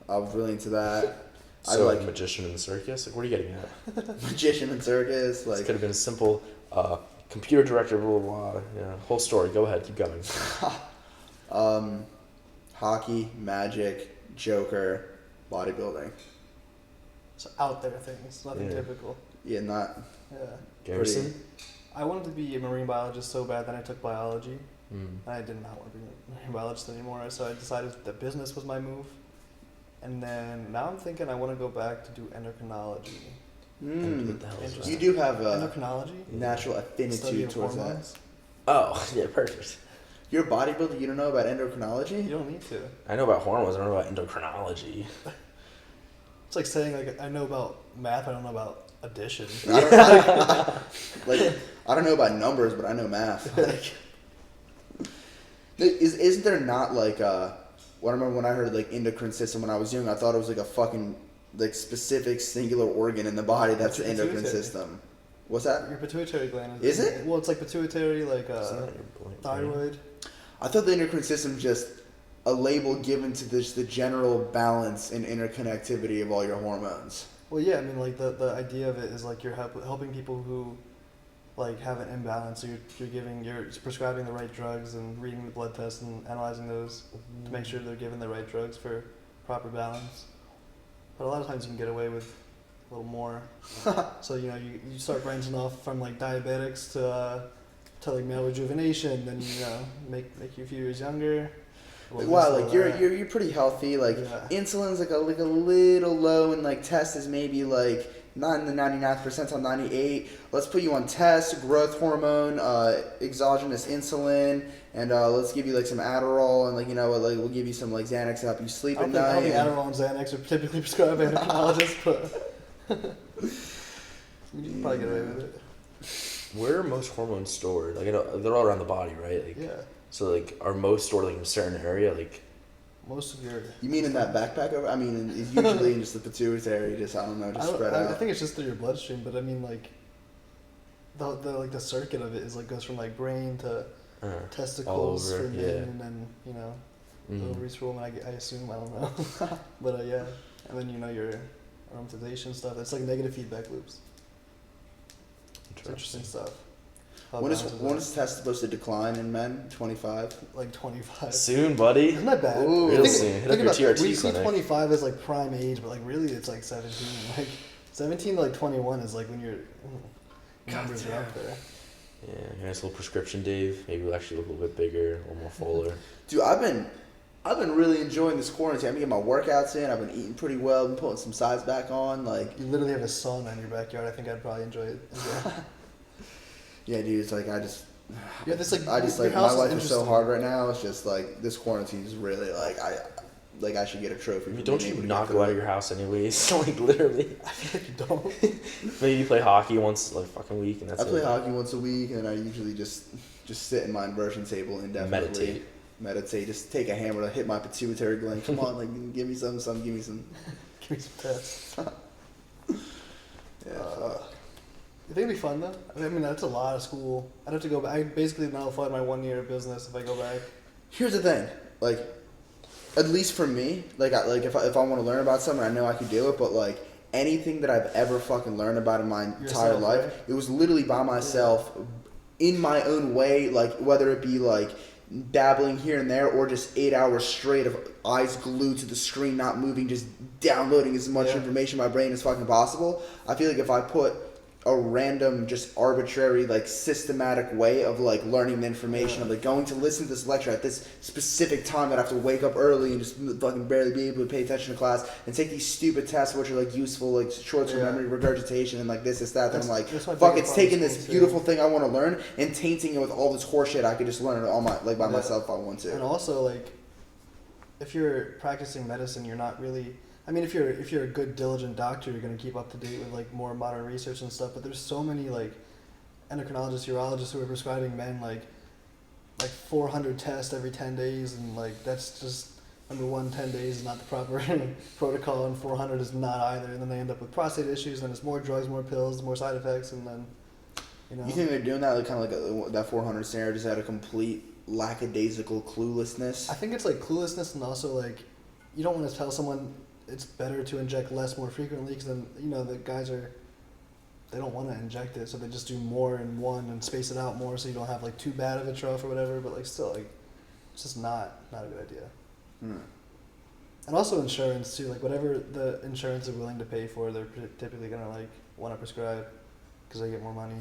I was really into that. So I like magician in the circus. Like, what are you getting at? magician and circus. Like, This could have been a simple computer director, blah blah blah. Yeah, whole story. Go ahead, keep going. Hockey, magic, Joker, bodybuilding. So out there things, nothing Yeah. typical. Yeah, not Yeah. Garrison. I wanted to be a marine biologist so bad, then I took biology. Mm. I did not want to be a marine biologist anymore, so I decided that business was my move. And then now I'm thinking I want to go back to do endocrinology. What the hell is that? You do have a Endocrinology? natural Study affinity of towards that. hormones? Oh, yeah, perfect. You're a bodybuilder. You don't know about endocrinology? You don't need to. I know about hormones. I don't know about endocrinology. It's like saying like I know about math, I don't know about addition. I don't know about numbers, but I know math. Like, isn't there not like well, I remember when I heard like endocrine system when I was young, I thought it was like a fucking like specific singular organ in the body that's the endocrine Pituitary. system. What's that? Your pituitary gland Is it? Well, it's like pituitary, like Isn't that your brain? thyroid. I thought the endocrine system just a label given to the general balance and interconnectivity of all your hormones. Well, yeah, I mean, like the idea of it is like you're helping people who like have an imbalance. So you're prescribing the right drugs and reading the blood tests and analyzing those to make sure they're given the right drugs for proper balance. But a lot of times you can get away with a little more. So you know you start branching off from like diabetics to to like male rejuvenation, then make you a few years younger. Like, wow, like you're pretty healthy. Like insulin's like a little low, and like test is maybe like not in the 99th percentile, 98. Let's put you on test, growth hormone, exogenous insulin, and let's give you like some Adderall, and like like we'll give you some like Xanax to help you sleep at night. I don't think Adderall and Xanax are typically prescribed by endocrinologists, but you can probably get away with it. Where are most hormones stored? Like, I know they're all around the body, right? Like, yeah. So, like, are most stored like in a certain area? Like, most of your. You mean in that backpack? I mean, it's usually in just the pituitary. Just I don't know, spread out. I think it's just through your bloodstream, but I mean, like, the circuit of it is like goes from like brain to testicles for men, and then the ovaries for women. I assume, I don't know, but yeah, and then your aromatization stuff. It's like negative feedback loops. Interesting stuff. When is test supposed to decline in men? 25? Like 25. Soon, buddy. Isn't that bad? Ooh, real soon. Hit up your TRT we clinic. see 25 as like prime age, but like really it's like 17. Like 17 to like 21 is like when your numbers are up there. Yeah, nice little prescription, Dave. Maybe we'll actually look a little bit bigger, a little more fuller. Dude, I've been really enjoying this quarantine. I've been getting my workouts in. I've been eating pretty well. Been putting some size back on. Like you literally have a sauna in your backyard. I think I'd probably enjoy it. Yeah, dude. It's like my life is so hard right now. It's just like this quarantine is really like I should get a trophy. Don't you not go out of your house anyways? Like literally. I feel like you don't. Maybe you play hockey once like fucking week, and that's it. I play hockey once a week, and I usually just sit in my inversion table indefinitely. Meditate. Just take a hammer to hit my pituitary gland. Come on, like give me some. Give me some tests. Yeah. You think it'd be fun though? I mean, that's a lot of school. I'd have to go back. I basically nullified my 1 year of business if I go back. Here's the thing, like, at least for me, if I want to learn about something, I know I could do it. But like anything that I've ever fucking learned about in my entire life, right? It was literally by myself, in my own way. Like whether it be like dabbling here and there, or just 8 hours straight of eyes glued to the screen, not moving, just downloading as much information in my brain as fucking possible. I feel like if I put a random, just arbitrary, like systematic way of like learning the information, of like going to listen to this lecture at this specific time that I have to wake up early and just fucking barely be able to pay attention to class and take these stupid tests which are like useful, like short-term memory regurgitation and like this that. Then I'm like, fuck, it's taking this beautiful thing I want to learn and tainting it with all this horseshit I could just learn it all by myself if I want to. And also like, if you're practicing medicine, you're not really. I mean, if you're a good, diligent doctor, you're going to keep up to date with like more modern research and stuff. But there's so many like endocrinologists, urologists who are prescribing men like 400 tests every 10 days, and like that's just number one, 10 days is not the proper protocol, and 400 is not either. And then they end up with prostate issues, and it's more drugs, more pills, more side effects, and then You think they're doing that like kind of like that 400 scenario, just out of complete lackadaisical cluelessness? I think it's like cluelessness, and also like you don't want to tell someone it's better to inject less more frequently, because then the guys they don't want to inject it, so they just do more in one and space it out more, so you don't have like too bad of a trough or whatever. But like still, like it's just not a good idea. And also insurance too, like whatever the insurance are willing to pay for, they're typically gonna like want to prescribe because they get more money.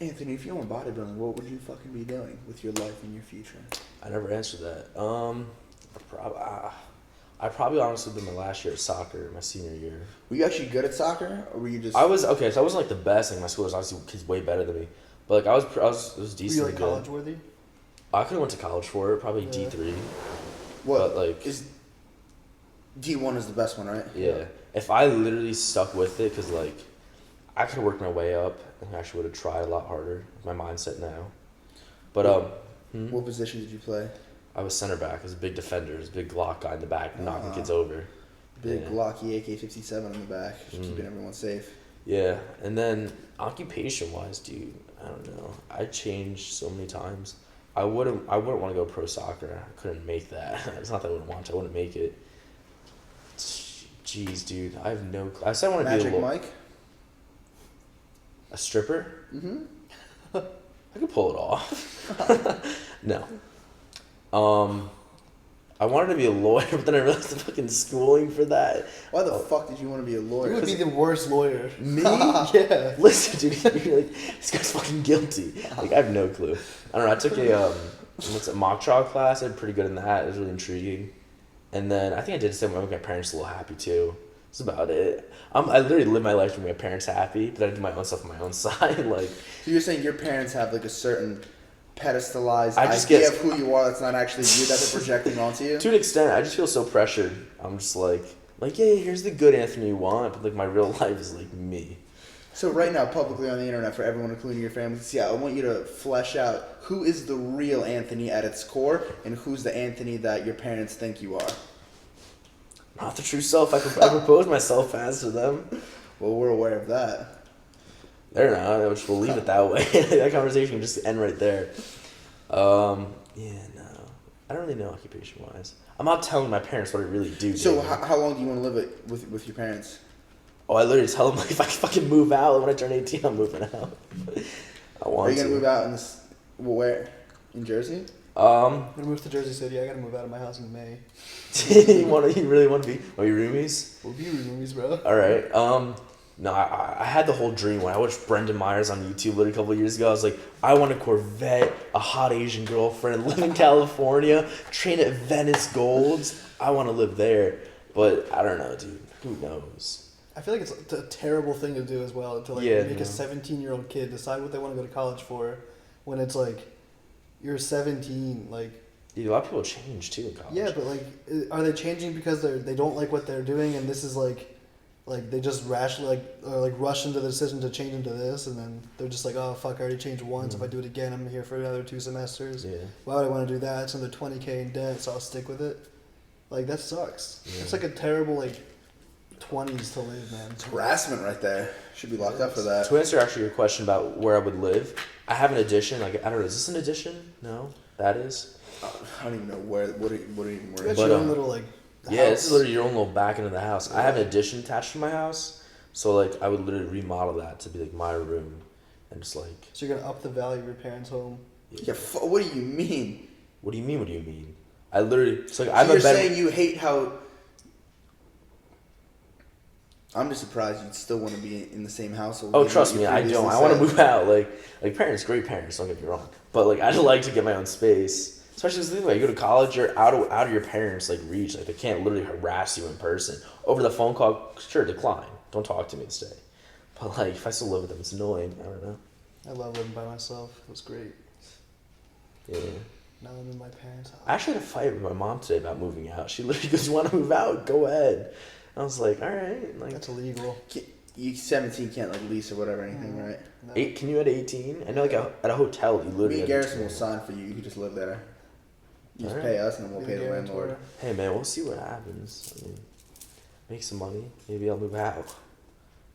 Anthony, if you were bodybuilding, what would you fucking be doing with your life and your future? I never answered that. I probably honestly been my last year at soccer, my senior year. Were you actually good at soccer, or were you just? I was okay, so I wasn't like the best. Like my school was obviously kids way better than me, but like I was decently good. Were you like college worthy? I could have went to college for it, probably D3. What? But like D1 is the best one, right? Yeah. If I literally stuck with it, because like I could have worked my way up and actually would have tried a lot harder with my mindset now. But what position did you play? I was center back. I was a big defender. I was a big Glock guy in the back, knocking kids over. Big Glocky AK-57 in the back, just keeping everyone safe. Yeah, and then occupation-wise, dude, I don't know. I changed so many times. I wouldn't want to go pro soccer. I couldn't make that. It's not that I wouldn't want to. I wouldn't make it. Jeez, dude, I have no. I said I want to be Magic Mike. A stripper? Mm-hmm. I could pull it off. No. I wanted to be a lawyer, but then I realized the fucking schooling for that. Why the fuck did you want to be a You lawyer? would be the worst lawyer. Me? Yeah. Listen, dude, you're like, this guy's fucking guilty. Like, I have no clue. I don't know. I took a mock trial class. I did pretty good in that. It was really intriguing. And then I think I did something to make my parents a little happy too. That's about it. I literally live my life to make my parents happy, but I do my own stuff on my own side. Like, So you're saying your parents have like a certain pedestalized I just idea get- of who you are that's not actually you that they're projecting onto you? to an extent, I just feel so pressured. I'm just like, yeah, here's the good Anthony you want, but like my real life is like me. So right now, publicly on the internet, for everyone, including your family, to see, I want you to flesh out who is the real Anthony at its core, and who's the Anthony that your parents think you are. Not the true self I propose myself as to them. Well, we're aware of that. They're not. We'll leave it that way. That conversation can just end right there. Yeah, no. I don't really know occupation-wise. I'm not telling my parents what I really do. So David. how long do you want to live it with your parents? Oh, I literally tell them, like, if I fucking move out, when I turn 18, I'm moving out. I want Are you to. gonna move out in this? Where? In Jersey? I'm gonna move to Jersey City. I gotta move out of my house in May. you really want to be? Are you roomies? We'll be roomies, bro. All right. No, I had the whole dream when I watched Brendan Myers on YouTube literally a couple of years ago. I was like, I want a Corvette, a hot Asian girlfriend, live in California, train at Venice Golds. I want to live there, but I don't know, dude. Who knows? I feel like it's a terrible thing to do as well, to like Yeah, make no. a 17-year-old kid decide what they want to go to college for when it's like you're 17. Like, Dude, a lot of people change too in college. yeah, but like, are they changing because they don't like what they're doing, and this is like they just rationally rush into the decision to change into this, and then they're just like, oh fuck, I already changed once. If I do it again, I'm here for another 2 semesters. Yeah. Why would I want to do that? It's another $20K in debt, so I'll stick with it. Like, that sucks. Yeah. It's like a terrible 20s to live, man. It's harassment right there. Should be locked up for that. To answer actually your question about where I would live, I have an addition. Like, I don't know, is this an addition? No, that is. I don't even know what even You word. got But, your own little like. Yeah, this is house. literally your own little back into the house. I have an addition attached to my house, so like I would literally remodel that to be like my room, and just like. So you're gonna up the value of your parents' home. Yeah, what do you mean? What do you mean? What do you mean? I literally. So like, I So have you're a bed. saying you hate how? I'm just surprised you'd still want to be in the same household. Oh, given trust what me, you I don't. previously I want to said. move out. Like parents, great parents. Don't get me wrong, but like I'd like to get my own space. Especially because you go to college, you're out of your parents' like reach. Like they can't literally harass you in person over the phone call. Sure, decline. Don't talk to me and stay. But like if I still live with them, it's annoying. I don't know. I love living by myself. It was great. Yeah. Now I'm in my parents' house. I actually had a fight with my mom today about moving out. She literally goes, "You want to move out? Go ahead." I was like, "All right." Like, That's illegal. You 17 can't like lease or whatever anything, Mm. right? No. Can you at 18? I know like at a hotel, you literally. Me and have Garrison to- will sign for you. You can just live there. You just Alright. pay us and then we'll Be pay the guarantor. landlord. Hey man, we'll see what happens. I mean, make some money. Maybe I'll move out.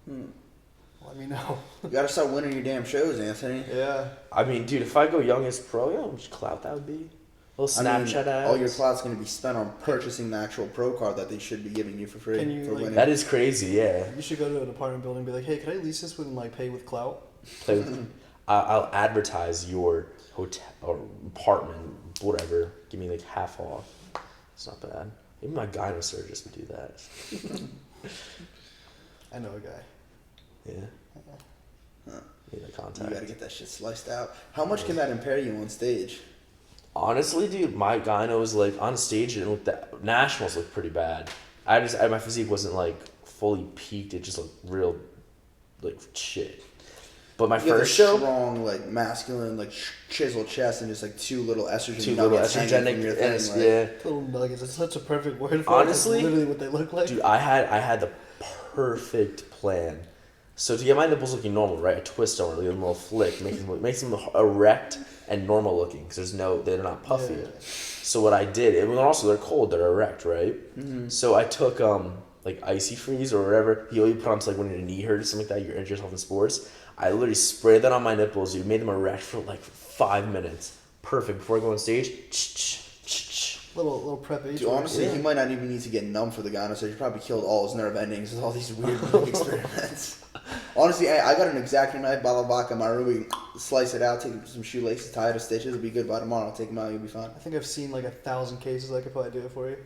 Let me know. You gotta start winning your damn shows, Anthony. Yeah. I mean, dude, if I go youngest pro, you know how much clout that would be? Little Snapchat ads. all your clout's gonna be spent on purchasing the actual pro card that they should be giving you for free Can you, for like- winning. That is crazy, yeah. You should go to an apartment building and be like, hey, can I lease this with like pay with clout? Play with, I'll advertise your hotel or apartment, whatever. Give me like half off. It's not bad. Maybe my gynosurgeon would do that. I know a guy. Yeah. Huh. Need a You contact. gotta get that shit sliced out. How much can that impair you on stage? Honestly, dude, my gyno was like on stage and looked at nationals looked pretty bad. My physique wasn't like fully peaked. It just looked real, like shit. But my You have a first show, strong, like masculine, like chiseled chest and just like two little estrogen two little nuggets hanging from estrogenic, your and thing, like, yeah, Little nuggets. It's such a perfect word for Honestly, it. That's literally what they look like. dude, I had the perfect plan. So to get my nipples looking normal, right? I twist them, really, a little flick, makes them erect and normal looking because they're not puffy. Yeah. So what I did, and also they're cold, they're erect, right? Mm-hmm. So I took like Icy Freeze or whatever you put on to like when your knee hurts, something like that. You're injured yourself in sports. I literally sprayed that on my nipples. Dude, made them erect for like 5 minutes. Perfect. Before I go on stage, Little prep age. Dude, honestly, Yeah. he might not even need to get numb for the gyno, so he probably killed all his nerve endings with all these weird experiments. Honestly, I got an X-Acto knife, bottle of vodka in my room. We can slice it out, take some shoelaces, tie it to stitches. It'll be good by tomorrow. I'll take them out. You'll be fine. I think I've seen like 1,000 cases. I could probably do it for you.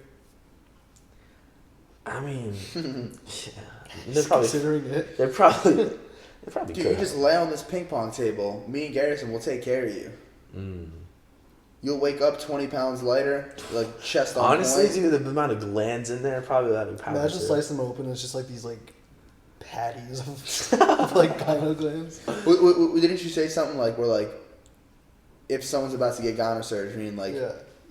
I mean, yeah. Considering it. They probably Dude, could. you just lay on this ping pong table. Me and Garrison will take care of you. You'll wake up 20 pounds lighter, like chest on Honestly, point. dude, the amount of glands in there probably that'd be powerful. Imagine slicing them open and it's just like these like patties of like gyno glands. Didn't you say something like where like if someone's about to get gyno surgery and like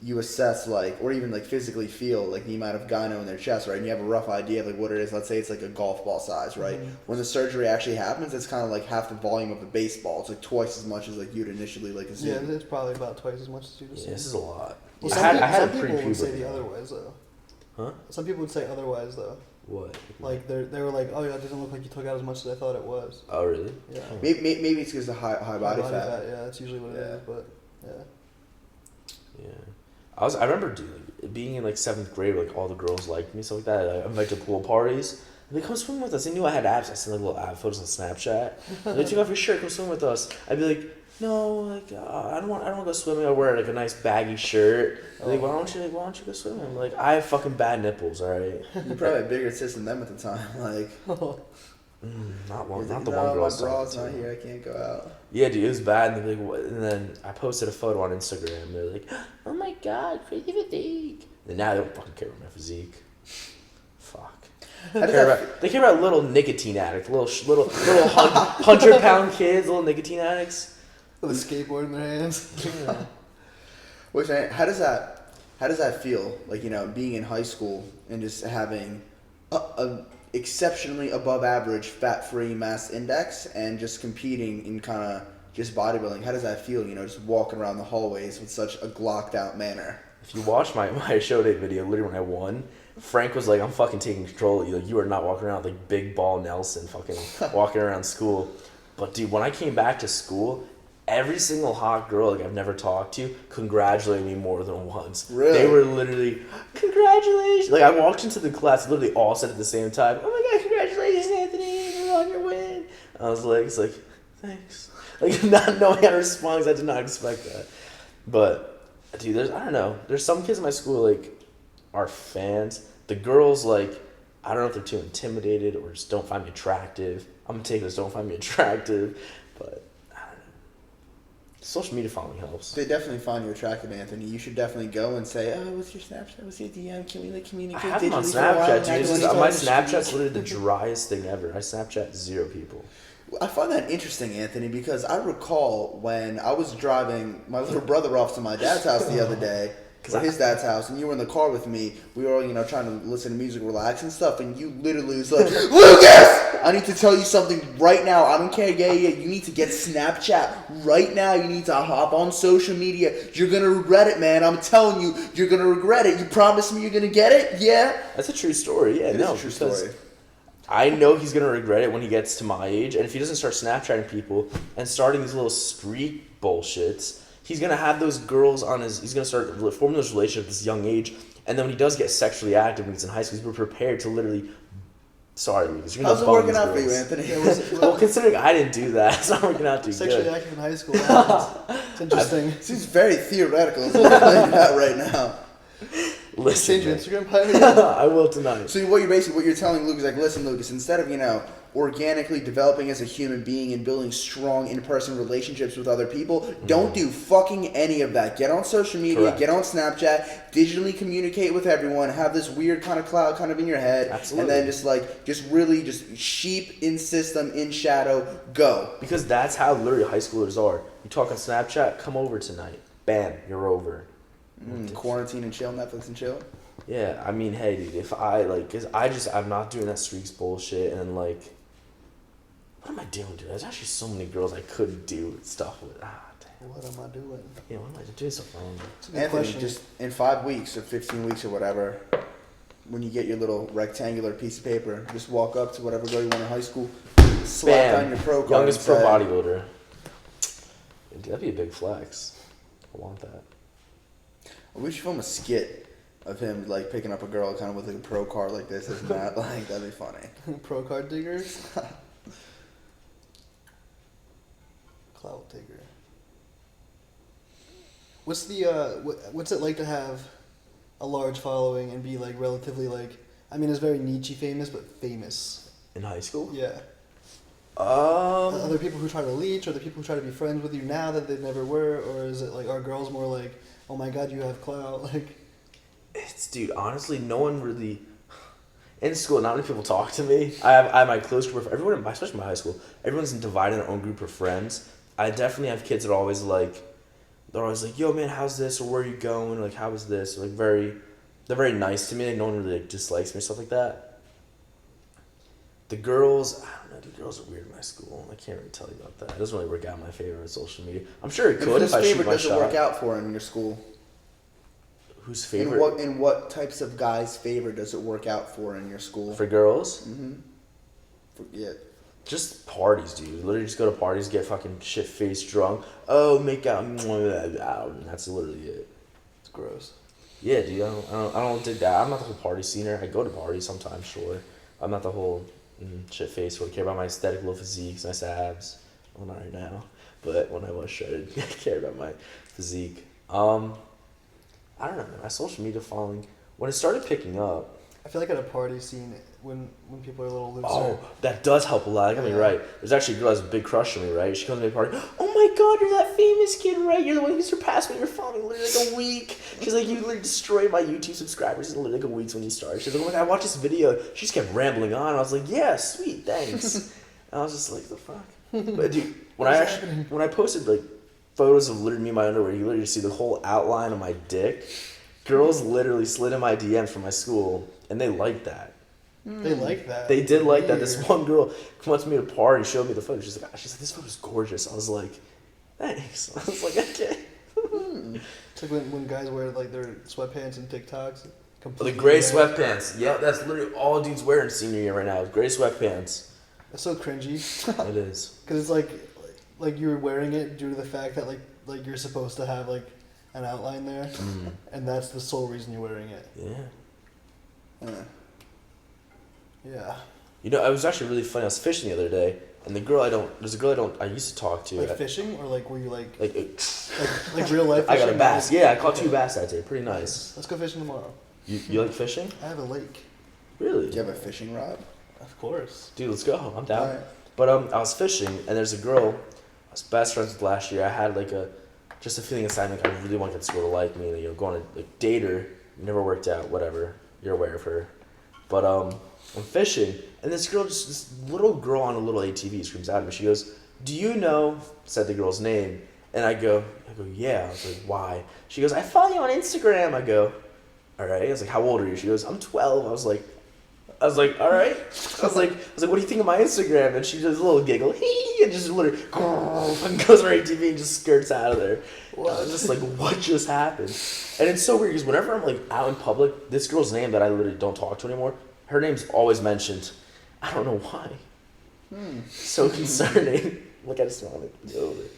you assess like or even like physically feel like the amount of gyno in their chest, right? And you have a rough idea of like what it is. Let's say it's like a golf ball size, right? Mm-hmm. When the surgery actually happens, it's kind of like half the volume of a baseball. It's like twice as much as like you'd initially like assume. Yeah, it's probably about twice as much as you'd assume. Yeah, this is a lot. Well, I had some people would say the otherwise though. Huh? Some people would say otherwise though. What? Like they were like, oh yeah, it doesn't look like you took out as much as I thought it was. Oh really? Yeah. Maybe it's because of high body fat. Yeah, that's usually what it is. But yeah. Yeah. I remember being in like 7th grade, like all the girls liked me, stuff like that. Like, I went to pool parties. They come swim with us. They knew I had abs. I sent like little ab photos on Snapchat. They take off your shirt, come swim with us. I'd be like, no, like I don't want to go swimming. I wear like a nice baggy shirt. Like, why don't you go swimming? I'm like, I have fucking bad nipples, all right. You probably had bigger tits than them at the time, like. Not the one girl. My bra's not here. I can't go out. Yeah, dude, it was bad. And, like, what? And then I posted a photo on Instagram. They're like, "Oh my god, crazy physique." And now they don't fucking care about my physique. Fuck. They care about little nicotine addicts, little 100-pound kids, little nicotine addicts with a skateboard in their hands. Yeah. Which how does that feel? Like, you know, being in high school and just having a exceptionally above average fat-free mass index and just competing in kind of just bodybuilding. How does that feel, you know, just walking around the hallways with such a glocked out manner? If you watch my show day video, literally when I won, Frank was like, I'm fucking taking control of you. Like, you are not walking around like big ball Nelson fucking walking around school. But dude, when I came back to school, every single hot girl like I've never talked to congratulated me more than once. Really? They were literally, congratulations. Like, I walked into the class, literally all said at the same time, oh my god, congratulations, Anthony, you're on your win. I was like, it's like, thanks. Like, not knowing how to respond because I did not expect that. But, dude, I don't know. There's some kids in my school, like, are fans. The girls, like, I don't know if they're too intimidated or just don't find me attractive. I'm gonna take this, don't find me attractive. But, I don't know. Social media following helps. They definitely find you attractive, Anthony. You should definitely go and say, oh, what's your Snapchat? What's your DM? Can we, like, communicate I have them on digitally for a while? Snapchat, dude. My Snapchat's literally the driest thing ever. I Snapchat 0 people. I find that interesting, Anthony, because I recall when I was driving my little brother off to my dad's house the other day, or his dad's house, and you were in the car with me. We were all, you know, trying to listen to music, relax and stuff, and you literally was like, Lucas! I need to tell you something right now. I don't care, yeah. You need to get Snapchat right now. You need to hop on social media. You're going to regret it, man. I'm telling you, you're going to regret it. You promise me you're going to get it? Yeah? That's a true story, yeah. It is a true story. I know he's going to regret it when he gets to my age, and if he doesn't start Snapchatting people and starting these little streak bullshits, he's going to have those girls on his... He's going to start forming those relationships at this young age, and then when he does get sexually active when he's in high school, he's prepared to literally... Sorry, Lucas. You're How's it working out for you, Anthony? Well, considering I didn't do that, it's not working out too sexually good. Active in high school. It's interesting. Seems very theoretical. It's like laying it out right now. Listen, change your Instagram bio. I will tonight. So what you're telling Lucas, like, listen, Lucas, instead of, you know, organically developing as a human being and building strong in-person relationships with other people, don't do fucking any of that. Get on social media, Correct. Get on Snapchat, digitally communicate with everyone, have this weird kind of cloud kind of in your head, Absolutely. and then just sheep in system, in shadow, go. Because that's how literally high schoolers are. You talk on Snapchat, come over tonight. Bam, you're over. Quarantine and chill, Netflix and chill. Yeah, I mean, hey, dude, if I, like, cause I'm not doing that streaks bullshit, and then, like, what am I doing, dude? There's actually so many girls I could do stuff with. Damn. What am I doing? Yeah, what am I doing something wrong? Anthony, question. just in 5 weeks or 15 weeks or whatever, when you get your little rectangular piece of paper, just walk up to whatever girl you want in high school, slap down your pro card. Youngest pro and say, bodybuilder. Dude, that'd be a big flex. I want that. We should film a skit of him like picking up a girl kind of with like a pro card like this, isn't that? Like, that'd be funny. Pro card diggers. Clout taker. What's the what's it like to have a large following and be like relatively like, I mean, it's very Nietzsche famous, but famous. In high school? Yeah. Are there people who try to leech? Are there people who try to be friends with you now that they never were? Or is it like, are girls more like, oh my god, you have clout? Like, Dude, honestly, no one really. In school, not many people talk to me. I have my close group of everyone, especially in my high school. Everyone's divided in their own group of friends. I definitely have kids that are always like, they're always like, "Yo, man, how's this? Or where are you going? Like, how is this?" Like, they're very nice to me. Like, no one really like, dislikes me or stuff like that. The girls, I don't know. The girls are weird in my school. I can't really tell you about that. It doesn't really work out in my favor with social media. I'm sure it could if I shoot my shot. Whose favorite does it work out for in your school? Whose favorite? In what types of guys' favor does it work out for in your school? For girls? Mm-hmm. Yeah. Just parties, dude. Literally just go to parties, get fucking shit-faced drunk. Oh, make out. That's literally it. it's gross. Yeah, dude. I don't dig that. I'm not the whole party scener. I go to parties sometimes, sure. I'm not the whole shit-faced. I care about my aesthetic, little physiques, nice abs. Well, not right now, but when I was shredded, I care about my physique. I don't know, man. My social media following, when it started picking up. I feel like at a party scene, when people are a little looser. Oh, that does help a lot. I got me right. There's actually a girl that has a big crush on me, right? She comes to my party. Oh my god, you're that famous kid, right? You're the one who surpassed me. You're following literally like a week. She's like, you literally destroyed my YouTube subscribers in literally like a week when you started. She's like, oh my god, I watched this video. She just kept rambling on. I was like, yeah, sweet, thanks. And I was just like, the fuck? But dude, when I posted like photos of literally me in my underwear, you literally see the whole outline of my dick. Girls literally slid in my DMs from my school, and they liked that. They like that. They did like that. This one girl came up to me at a party and showed me the photo. She's like, this photo's gorgeous. I was like, thanks. I was like, okay. It's like when guys wear like their sweatpants and TikToks. The gray sweatpants. Yeah, that's literally all dudes wearing senior year right now. Gray sweatpants. That's so cringy. It is. Because it's like you're wearing it due to the fact that like you're supposed to have like an outline there, and that's the sole reason you're wearing it. Yeah. Yeah. You know, it was actually really funny. I was fishing the other day, and there's a girl I used to talk to. Like fishing, or like were you like real life fishing? I got a bass. Yeah, I caught 2 bass that day. Pretty nice. Let's go fishing tomorrow. You like fishing? I have a lake. Really? Do you have a fishing rod? Of course. Dude, let's go. I'm down. Right. But I was fishing, and there's a girl I was best friends with last year. I had like just a feeling inside me, like I really want this girl to like me, and going to like date her. Never worked out. Whatever. You're aware of her. But I'm fishing, and this little girl on a little ATV screams at me. She goes, "Do you know?" Said the girl's name, and I go, "Yeah." I was like, "Why?" She goes, "I follow you on Instagram." I go, "All right." I was like, "How old are you?" She goes, "I'm 12." I was like, "All right." I was like, "What do you think of my Instagram?" And she does a little giggle, and just literally goes on her ATV and just skirts out of there. I was just like, what just happened? And it's so weird because whenever I'm like out in public, this girl's name that I literally don't talk to anymore, her name's always mentioned. I don't know why. So concerning. Like I just want to get over it.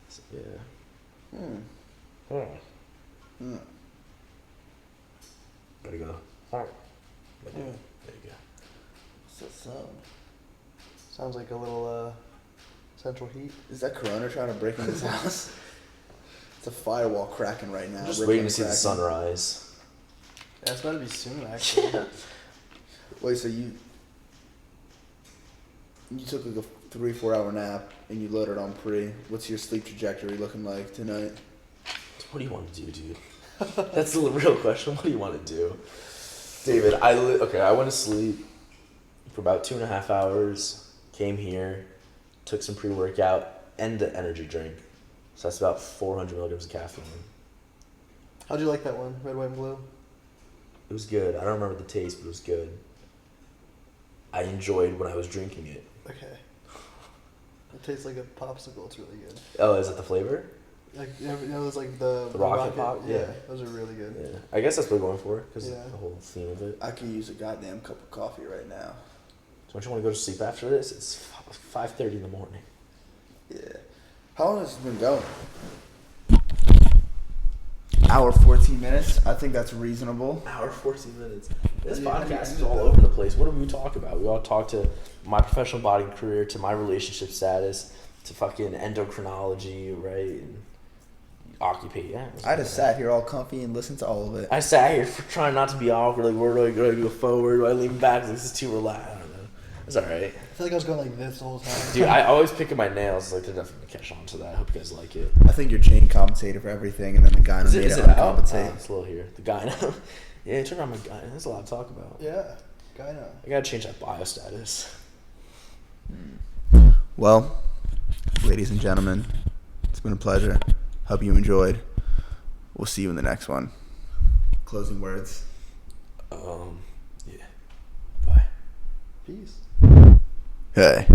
So, yeah. Gotta go. There you go. What's that sound? Sounds like a little central heat. Is that Corona trying to break in this house? It's a firewall cracking right now. I'm just waiting to see the sunrise. Yeah, it's about to be soon, actually. Wait, so you took like a 3-4 hour nap and you loaded on pre. What's your sleep trajectory looking like tonight? What do you want to do, dude? That's the real question. What do you want to do? David, I went to sleep for about 2.5 hours, came here, took some pre-workout and the energy drink. So that's about 400 milligrams of caffeine. How'd you like that one? Red, white, and blue? It was good. I don't remember the taste, but it was good. I enjoyed when I was drinking it. Okay. It tastes like a popsicle. It's really good. Oh, is that the flavor? Like, you know, it's like the rocket pop? Yeah, those are really good. Yeah. I guess that's what we're going for, because Yeah. the whole theme of it. I could use a goddamn cup of coffee right now. So don't you want to go to sleep after this? It's 5:30 in the morning. Yeah. How long has it been going? Hour 14 minutes. I think that's reasonable. Hour 14 minutes. This Yeah, podcast is all over the place. What do we talk about? We all talk to my professional body career, to my relationship status, to fucking endocrinology, right? And occupate. Yeah. I just sat here all comfy and listened to all of it. I sat here trying not to be awkward. Like, where do I go forward? Do I lean back? Like, this is too relaxed. I don't know. It's all right. I feel like I was going like this the whole time. Dude, I always pick at my nails. Like, they're definitely gonna catch on to that. I hope you guys like it. I think you're chain compensated for everything, and then the guy made it Is it out? uncompensate. It's a little here. The guy now. Yeah, turn around my guy. There's a lot to talk about. Yeah, guy now. I gotta change that bio status. Well, ladies and gentlemen, it's been a pleasure. Hope you enjoyed. We'll see you in the next one. Closing words. Yeah. Bye. Peace. Hey.